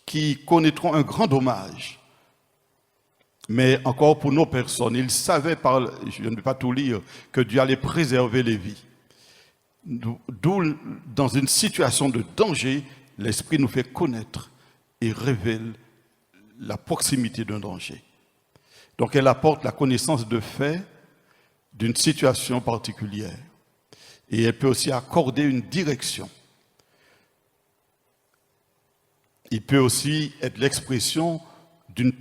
qui connaîtront un grand dommage, mais encore pour nos personnes. Il savait, je ne vais pas tout lire, que Dieu allait préserver les vies. D'où, dans une situation de danger, l'Esprit nous fait connaître et révèle la proximité d'un danger. Donc elle apporte la connaissance de fait d'une situation particulière. Et elle peut aussi accorder une direction. Il peut aussi être l'expression d'une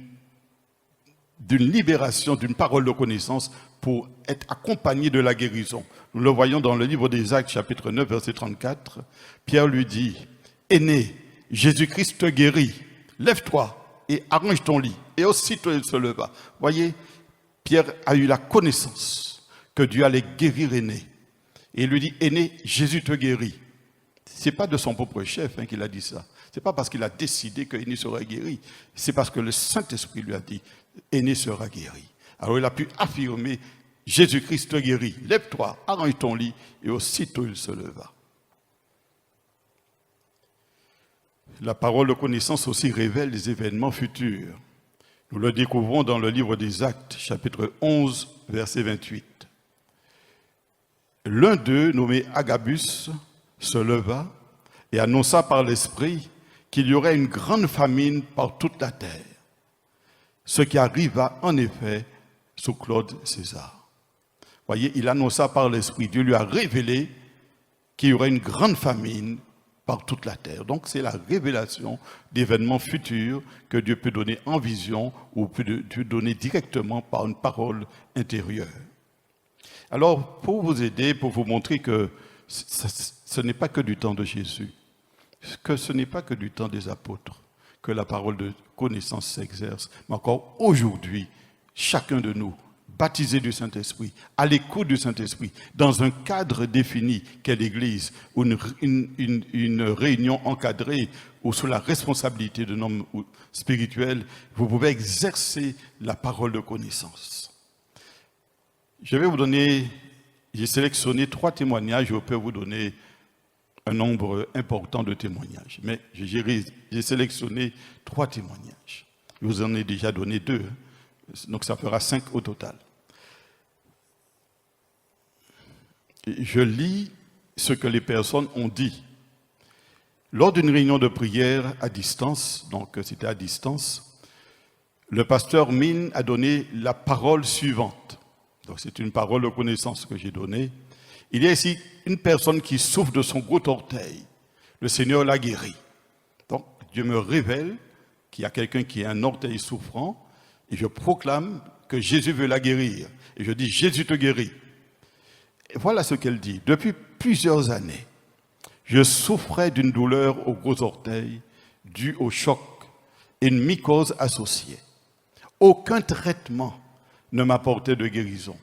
libération, d'une parole de connaissance pour être accompagné de la guérison. Nous le voyons dans le livre des Actes, chapitre 9, verset 34. Pierre lui dit, « Aîné, Jésus-Christ te guérit. Lève-toi et arrange ton lit. » Et aussitôt il se leva. Voyez, Pierre a eu la connaissance que Dieu allait guérir Aîné. Et il lui dit, « Aîné, Jésus te guérit. » Ce n'est pas de son propre chef qu'il a dit ça. Ce n'est pas parce qu'il a décidé que Aîné sera guéri. C'est parce que le Saint-Esprit lui a dit, « Aîné sera guéri. » Alors il a pu affirmer, Jésus-Christ te guérit, lève-toi, arrange ton lit, et aussitôt il se leva. La parole de connaissance aussi révèle les événements futurs. Nous le découvrons dans le livre des Actes, chapitre 11, verset 28. L'un d'eux, nommé Agabus, se leva et annonça par l'Esprit qu'il y aurait une grande famine par toute la terre. Ce qui arriva en effet sous Claude César. Voyez, il annonça par l'Esprit. Dieu lui a révélé qu'il y aurait une grande famine par toute la terre. Donc c'est la révélation d'événements futurs que Dieu peut donner en vision ou peut donner directement par une parole intérieure. Alors, pour vous aider, pour vous montrer que ce n'est pas que du temps de Jésus, que ce n'est pas que du temps des apôtres, que la parole de connaissance s'exerce, mais encore aujourd'hui, chacun de nous, baptisé du Saint-Esprit, à l'écoute du Saint-Esprit, dans un cadre défini qu'est l'Église, ou une réunion encadrée, ou sous la responsabilité d'un homme spirituel, vous pouvez exercer la parole de connaissance. Je vais vous donner, j'ai sélectionné 3 témoignages, je peux vous donner un nombre important de témoignages, mais j'ai sélectionné 3 témoignages. Je vous en ai déjà donné 2, donc ça fera 5 au total. Je lis ce que les personnes ont dit. Lors d'une réunion de prière à distance, donc c'était à distance, le pasteur Mine a donné la parole suivante. Donc c'est une parole de connaissance que j'ai donnée. Il y a ici une personne qui souffre de son gros orteil. Le Seigneur l'a guéri. Donc Dieu me révèle qu'il y a quelqu'un qui a un orteil souffrant et je proclame que Jésus veut la guérir. Et je dis, Jésus te guérit. Et voilà ce qu'elle dit. Depuis plusieurs années, je souffrais d'une douleur au gros orteil due au choc et une mycose associée. Aucun traitement ne m'apportait de guérison.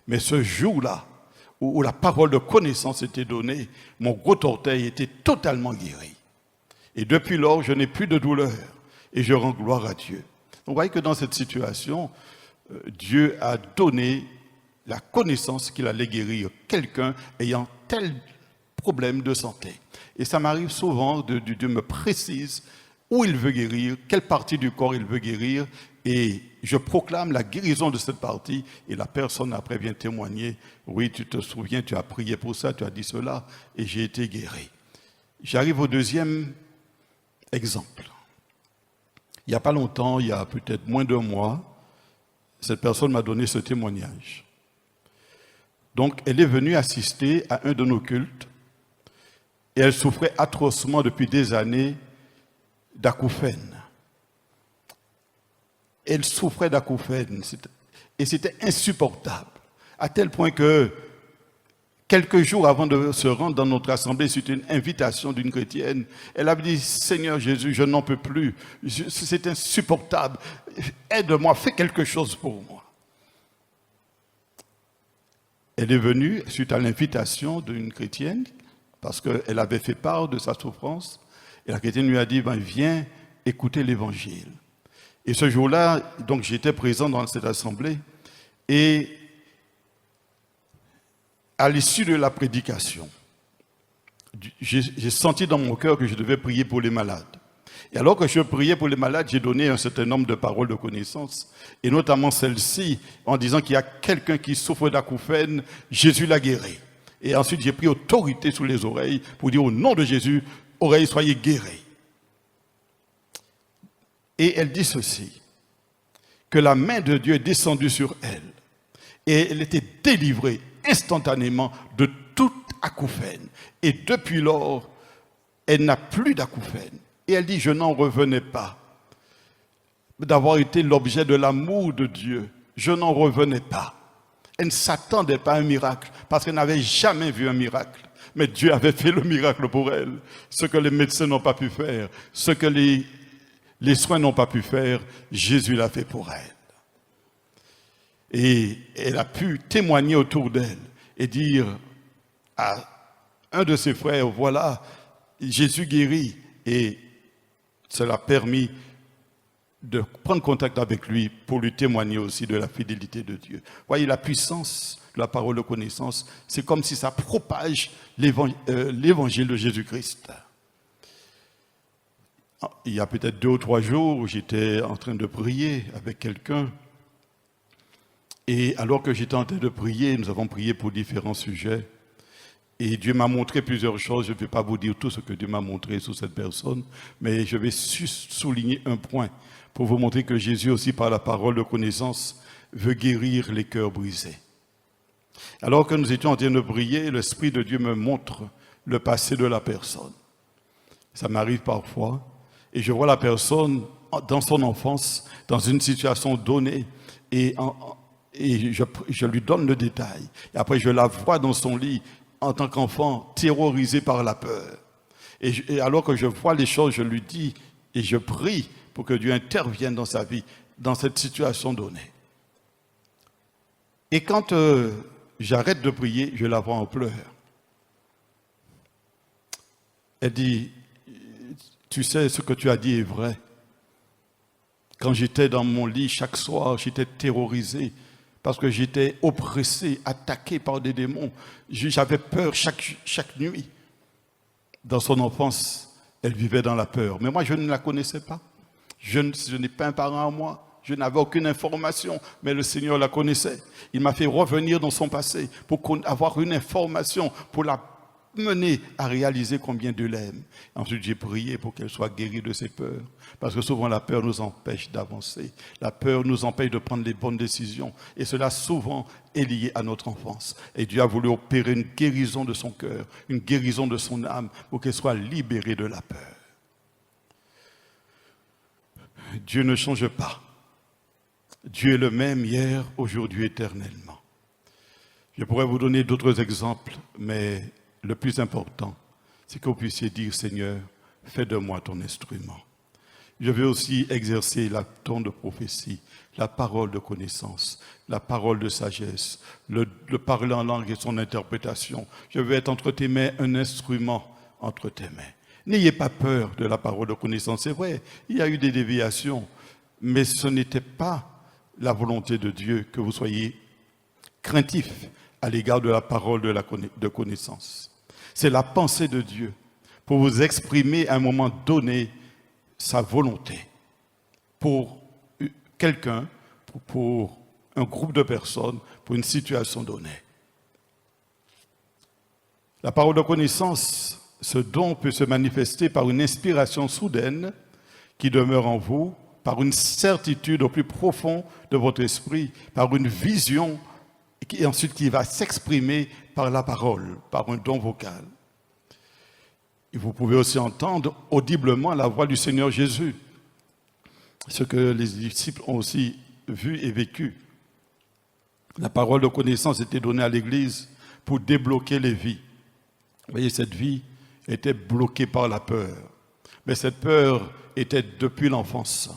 Mais ce jour-là, où la parole de connaissance était donnée, mon gros orteil était totalement guéri. Et depuis lors, je n'ai plus de douleur et je rends gloire à Dieu. Donc, vous voyez que dans cette situation, Dieu a donné la connaissance qu'il allait guérir quelqu'un ayant tel problème de santé. Et ça m'arrive souvent, Dieu me précise où il veut guérir, quelle partie du corps il veut guérir, et je proclame la guérison de cette partie, et la personne après vient témoigner, oui, tu te souviens, tu as prié pour ça, tu as dit cela, et j'ai été guéri. J'arrive au deuxième exemple. Il n'y a pas longtemps, il y a peut-être moins d'1 mois, cette personne m'a donné ce témoignage. Donc, elle est venue assister à un de nos cultes, et elle souffrait atrocement depuis des années d'acouphènes. Elle souffrait d'acouphènes et c'était insupportable, à tel point que quelques jours avant de se rendre dans notre assemblée, c'était une invitation d'une chrétienne. Elle avait dit, Seigneur Jésus, je n'en peux plus, c'est insupportable, aide-moi, fais quelque chose pour moi. Elle est venue suite à l'invitation d'une chrétienne, parce qu'elle avait fait part de sa souffrance, et la chrétienne lui a dit, viens écouter l'évangile. Et ce jour-là, donc j'étais présent dans cette assemblée, et à l'issue de la prédication, j'ai senti dans mon cœur que je devais prier pour les malades. Et alors que je priais pour les malades, j'ai donné un certain nombre de paroles de connaissance, et notamment celle-ci, en disant qu'il y a quelqu'un qui souffre d'acouphènes, Jésus l'a guéri. Et ensuite, j'ai pris autorité sous les oreilles pour dire au nom de Jésus, oreilles, soyez guéris. Et elle dit ceci, que la main de Dieu est descendue sur elle, et elle était délivrée instantanément de toute acouphène. Et depuis lors, elle n'a plus d'acouphène. Et elle dit, je n'en revenais pas d'avoir été l'objet de l'amour de Dieu. Je n'en revenais pas. Elle ne s'attendait pas à un miracle, parce qu'elle n'avait jamais vu un miracle. Mais Dieu avait fait le miracle pour elle. Ce que les médecins n'ont pas pu faire, ce que les soins n'ont pas pu faire, Jésus l'a fait pour elle. Et elle a pu témoigner autour d'elle et dire à un de ses frères, voilà, Jésus guérit. Et cela a permis de prendre contact avec lui pour lui témoigner aussi de la fidélité de Dieu. Voyez, la puissance de la parole de connaissance, c'est comme si ça propage l'évangile de Jésus-Christ. Il y a peut-être 2 ou 3 jours, j'étais en train de prier avec quelqu'un. Et alors que j'étais en train de prier, nous avons prié pour différents sujets. Et Dieu m'a montré plusieurs choses. Je ne vais pas vous dire tout ce que Dieu m'a montré sur cette personne, mais je vais souligner un point pour vous montrer que Jésus aussi, par la parole de connaissance, veut guérir les cœurs brisés. Alors que nous étions en train de prier, l'Esprit de Dieu me montre le passé de la personne. Ça m'arrive parfois, et je vois la personne dans son enfance, dans une situation donnée, et je lui donne le détail. Et après, je la vois dans son lit, en tant qu'enfant, terrorisée par la peur. Et alors que je vois les choses, je lui dis, et je prie pour que Dieu intervienne dans sa vie, dans cette situation donnée. Et quand j'arrête de prier, je la vois en pleurs. Elle dit, tu sais, ce que tu as dit est vrai. Quand j'étais dans mon lit chaque soir, j'étais terrorisé parce que j'étais oppressé, attaqué par des démons. J'avais peur chaque nuit. Dans son enfance, elle vivait dans la peur. Mais moi, je ne la connaissais pas. Je n'ai pas un parent à moi. Je n'avais aucune information, mais le Seigneur la connaissait. Il m'a fait revenir dans son passé pour avoir une information, pour la mener à réaliser combien Dieu l'aime. Ensuite, j'ai prié pour qu'elle soit guérie de ses peurs. Parce que souvent, la peur nous empêche d'avancer. La peur nous empêche de prendre les bonnes décisions. Et cela, souvent, est lié à notre enfance. Et Dieu a voulu opérer une guérison de son cœur, une guérison de son âme, pour qu'elle soit libérée de la peur. Dieu ne change pas. Dieu est le même hier, aujourd'hui, éternellement. Je pourrais vous donner d'autres exemples, mais le plus important, c'est que vous puissiez dire, Seigneur, fais de moi ton instrument. Je veux aussi exercer la ton de prophétie, la parole de connaissance, la parole de sagesse, le parler en langue et son interprétation. Je veux être entre tes mains un instrument entre tes mains. N'ayez pas peur de la parole de connaissance. C'est vrai, il y a eu des déviations, mais ce n'était pas la volonté de Dieu que vous soyez craintifs à l'égard de la parole de connaissance. C'est la pensée de Dieu pour vous exprimer à un moment donné sa volonté pour quelqu'un, pour un groupe de personnes, pour une situation donnée. La parole de connaissance, ce don peut se manifester par une inspiration soudaine qui demeure en vous, par une certitude au plus profond de votre esprit, par une vision et ensuite qui va s'exprimer par la parole, par un don vocal. Et vous pouvez aussi entendre audiblement la voix du Seigneur Jésus, ce que les disciples ont aussi vu et vécu. La parole de connaissance était donnée à l'Église pour débloquer les vies. Vous voyez, cette vie était bloquée par la peur. Mais cette peur était depuis l'enfance.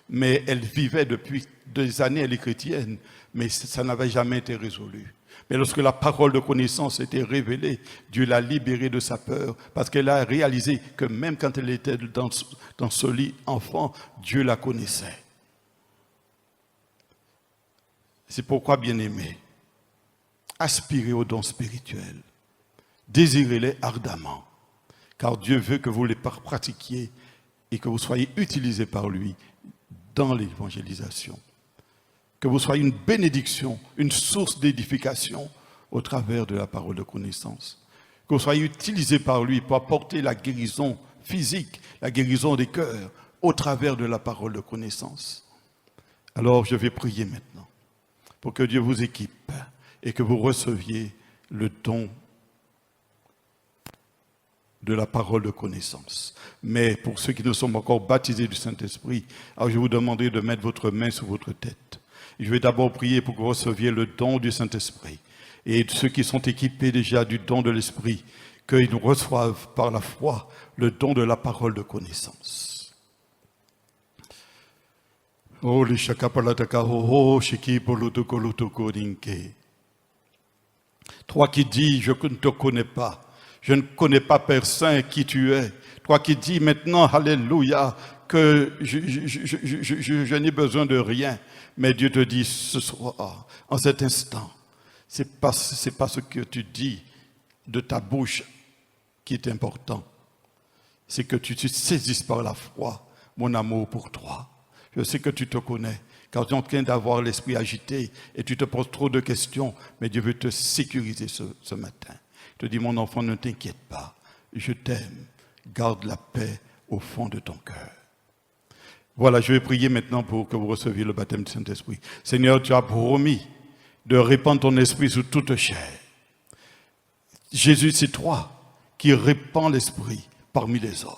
Mais elle vivait depuis des années, elle est chrétienne, mais ça n'avait jamais été résolu. Mais lorsque la parole de connaissance était révélée, Dieu l'a libérée de sa peur, parce qu'elle a réalisé que même quand elle était dans ce lit enfant, Dieu la connaissait. C'est pourquoi, bien-aimés, aspirez aux dons spirituels, désirez-les ardemment, car Dieu veut que vous les pratiquiez et que vous soyez utilisés par lui dans l'évangélisation. Que vous soyez une bénédiction, une source d'édification au travers de la parole de connaissance. Que vous soyez utilisés par lui pour apporter la guérison physique, la guérison des cœurs au travers de la parole de connaissance. Alors je vais prier maintenant pour que Dieu vous équipe et que vous receviez le don de la parole de connaissance. Mais pour ceux qui ne sont pas encore baptisés du Saint-Esprit, alors je vais vous demander de mettre votre main sur votre tête. Je vais d'abord prier pour que vous receviez le don du Saint-Esprit. Et ceux qui sont équipés déjà du don de l'Esprit, qu'ils reçoivent par la foi le don de la parole de connaissance. Oh, les chakapalataka, oh, shiki polutoko dinke. Toi qui dis, je ne te connais pas. Je ne connais pas Père Saint qui tu es. Toi qui dis maintenant, alléluia, que je n'ai besoin de rien. Mais Dieu te dit ce soir, en cet instant, c'est pas ce que tu dis de ta bouche qui est important. C'est que tu te saisisses par la foi mon amour pour toi. Je sais que tu te connais, car tu es en train d'avoir l'esprit agité et tu te poses trop de questions, mais Dieu veut te sécuriser ce matin. te dis, mon enfant, ne t'inquiète pas. Je t'aime. Garde la paix au fond de ton cœur. Voilà, je vais prier maintenant pour que vous receviez le baptême du Saint-Esprit. Seigneur, tu as promis de répandre ton esprit sur toute chair. Jésus, c'est toi qui répands l'esprit parmi les hommes.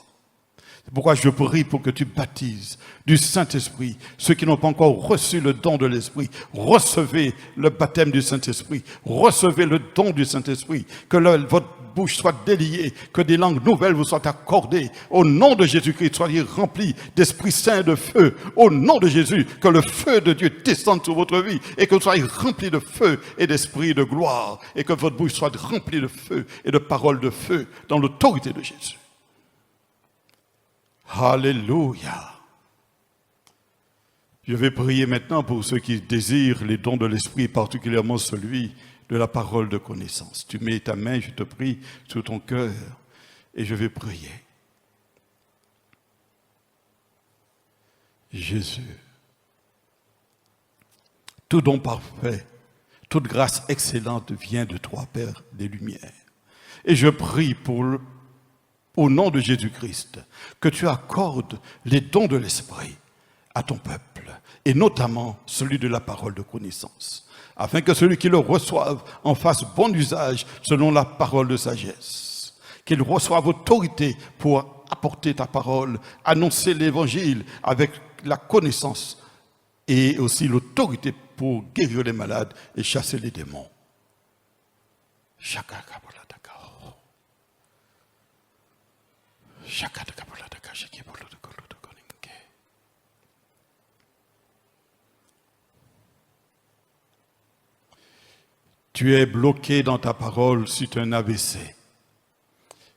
C'est pourquoi je prie pour que tu baptises du Saint-Esprit ceux qui n'ont pas encore reçu le don de l'Esprit. Recevez le baptême du Saint-Esprit. Recevez le don du Saint-Esprit. Que votre bouche soit déliée, que des langues nouvelles vous soient accordées. Au nom de Jésus-Christ, soyez remplis d'Esprit Saint et de feu. Au nom de Jésus, que le feu de Dieu descende sur votre vie et que vous soyez remplis de feu et d'esprit de gloire et que votre bouche soit remplie de feu et de paroles de feu dans l'autorité de Jésus. Alléluia. Je vais prier maintenant pour ceux qui désirent les dons de l'Esprit, particulièrement celui de la parole de connaissance. Tu mets ta main, je te prie, sur ton cœur et je vais prier. Jésus, tout don parfait, toute grâce excellente vient de toi, Père des Lumières. Et je prie au nom de Jésus-Christ, que tu accordes les dons de l'Esprit à ton peuple, et notamment celui de la parole de connaissance, afin que celui qui le reçoive en fasse bon usage selon la parole de sagesse, qu'il reçoive autorité pour apporter ta parole, annoncer l'évangile avec la connaissance et aussi l'autorité pour guérir les malades et chasser les démons. Tu es bloqué dans ta parole suite à un AVC.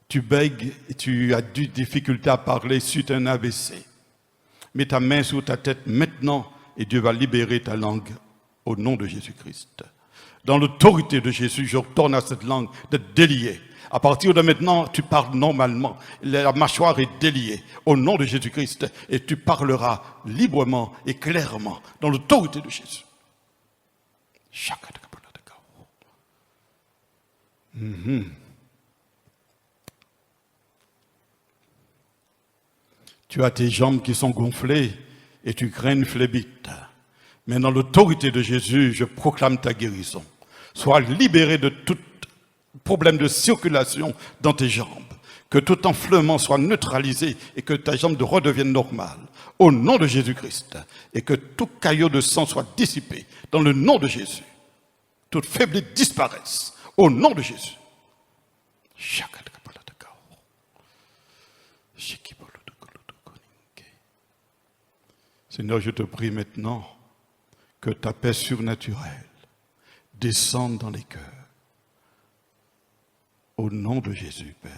Tu bègues et tu as des difficultés à parler suite à un AVC. Mets ta main sur ta tête maintenant et Dieu va libérer ta langue au nom de Jésus-Christ. Dans l'autorité de Jésus, je retourne à cette langue d'être déliée. À partir de maintenant, tu parles normalement. La mâchoire est déliée au nom de Jésus-Christ et tu parleras librement et clairement dans l'autorité de Jésus. Tu as tes jambes qui sont gonflées et tu crains une phlébite. Mais dans l'autorité de Jésus, je proclame ta guérison. Sois libéré de tout problème de circulation dans tes jambes. Que tout enflement soit neutralisé et que ta jambe redevienne normale. Au nom de Jésus-Christ. Et que tout caillot de sang soit dissipé dans le nom de Jésus. Toute faiblesse disparaisse. Au nom de Jésus. Seigneur, je te prie maintenant que ta paix surnaturelle descende dans les cœurs. Au nom de Jésus, Père.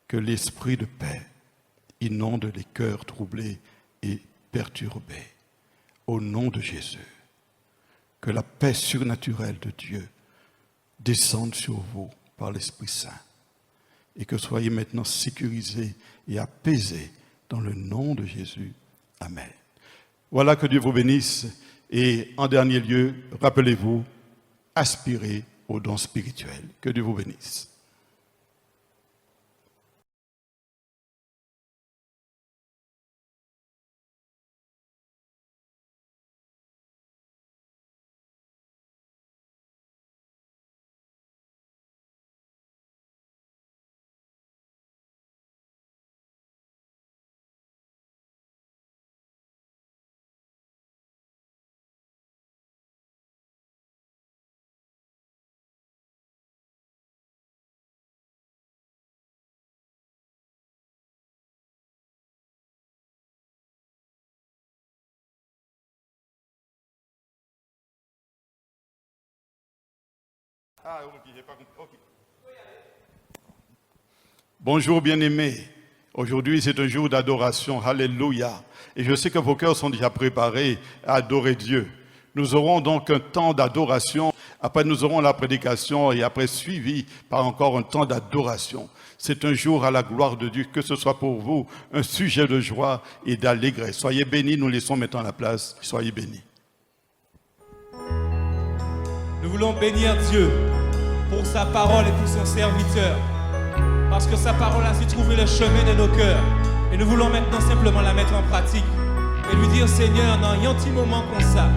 Que l'esprit de paix inonde les cœurs troublés et perturbés. Au nom de Jésus. Que la paix surnaturelle de Dieu descende sur vous par l'Esprit Saint. Et que soyez maintenant sécurisés et apaisés dans le nom de Jésus. Amen. Voilà, que Dieu vous bénisse. Et en dernier lieu, rappelez-vous, aspirez aux dons spirituels. Que Dieu vous bénisse. Ah, ok, j'ai pas compris. Okay. Bonjour bien-aimés. Aujourd'hui, c'est un jour d'adoration. Alléluia. Et je sais que vos cœurs sont déjà préparés à adorer Dieu. Nous aurons donc un temps d'adoration. Après, nous aurons la prédication et après suivi par encore un temps d'adoration. C'est un jour à la gloire de Dieu, que ce soit pour vous un sujet de joie et d'allégresse. Soyez bénis, nous laissons maintenant la place. Soyez bénis.
Nous voulons bénir Dieu pour sa parole et pour son serviteur. Parce que sa parole a su trouver le chemin de nos cœurs. Et nous voulons maintenant simplement la mettre en pratique. Et lui dire, Seigneur, dans un petit moment comme ça,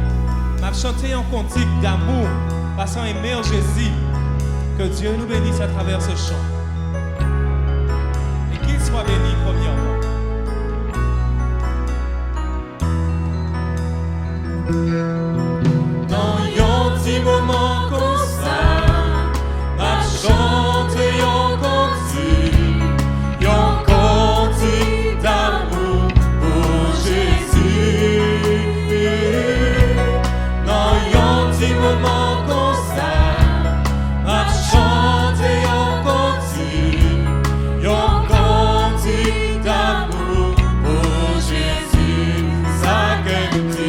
m'a chanté un cantique d'amour, passant aimer en Jésus. Que Dieu nous bénisse à travers ce chant. Et qu'il soit béni premièrement.
Dans un petit moment comme ça, m'a chanté un cantique d'amour pour Jésus. Dans un petit moment comme ça, m'a chanté un cantique d'amour pour Jésus. Ça qu'elle dit.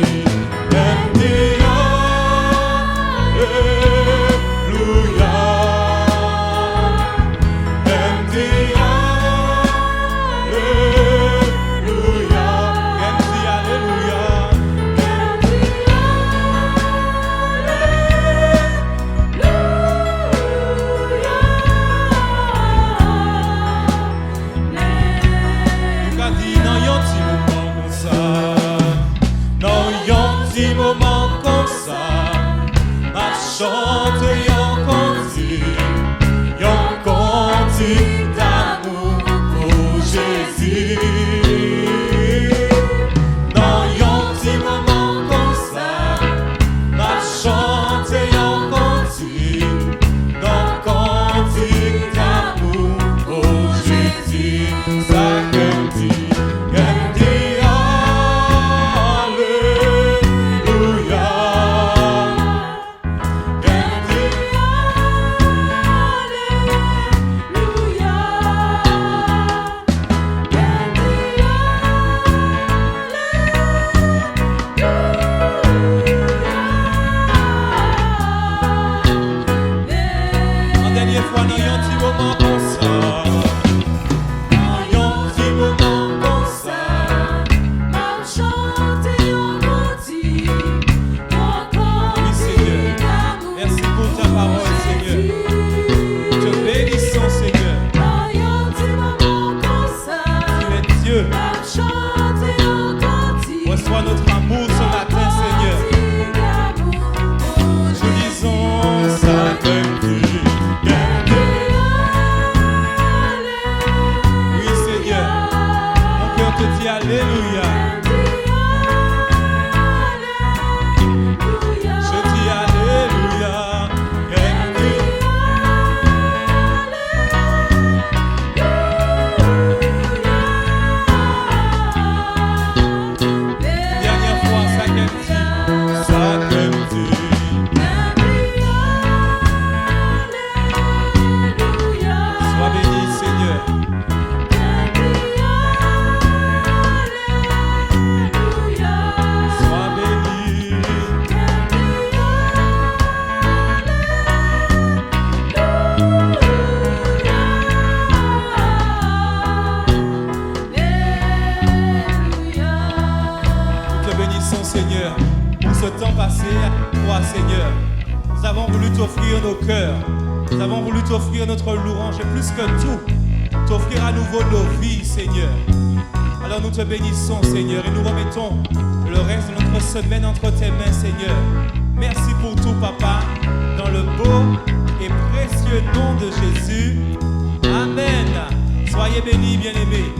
Chante un cantique d'amour pour Jésus. Dans un petit moment comme ça, m'a chanté un cantique d'amour pour Jésus. Ça qu'elle dit, reçois notre amour ce matin, Seigneur. Nous disons ça comme tu. Oui, Seigneur. Mon cœur te dit Alléluia. Je dis Alléluia. Seigneur, pour ce temps passé à toi, Seigneur, nous avons voulu t'offrir nos cœurs, nous avons voulu t'offrir notre louange et plus que tout, t'offrir à nouveau nos vies, Seigneur. Alors nous te bénissons, Seigneur, et nous remettons le reste de notre semaine entre tes mains, Seigneur. Merci pour tout, Papa, dans le beau et précieux nom de Jésus. Amen. Soyez bénis, bien-aimés.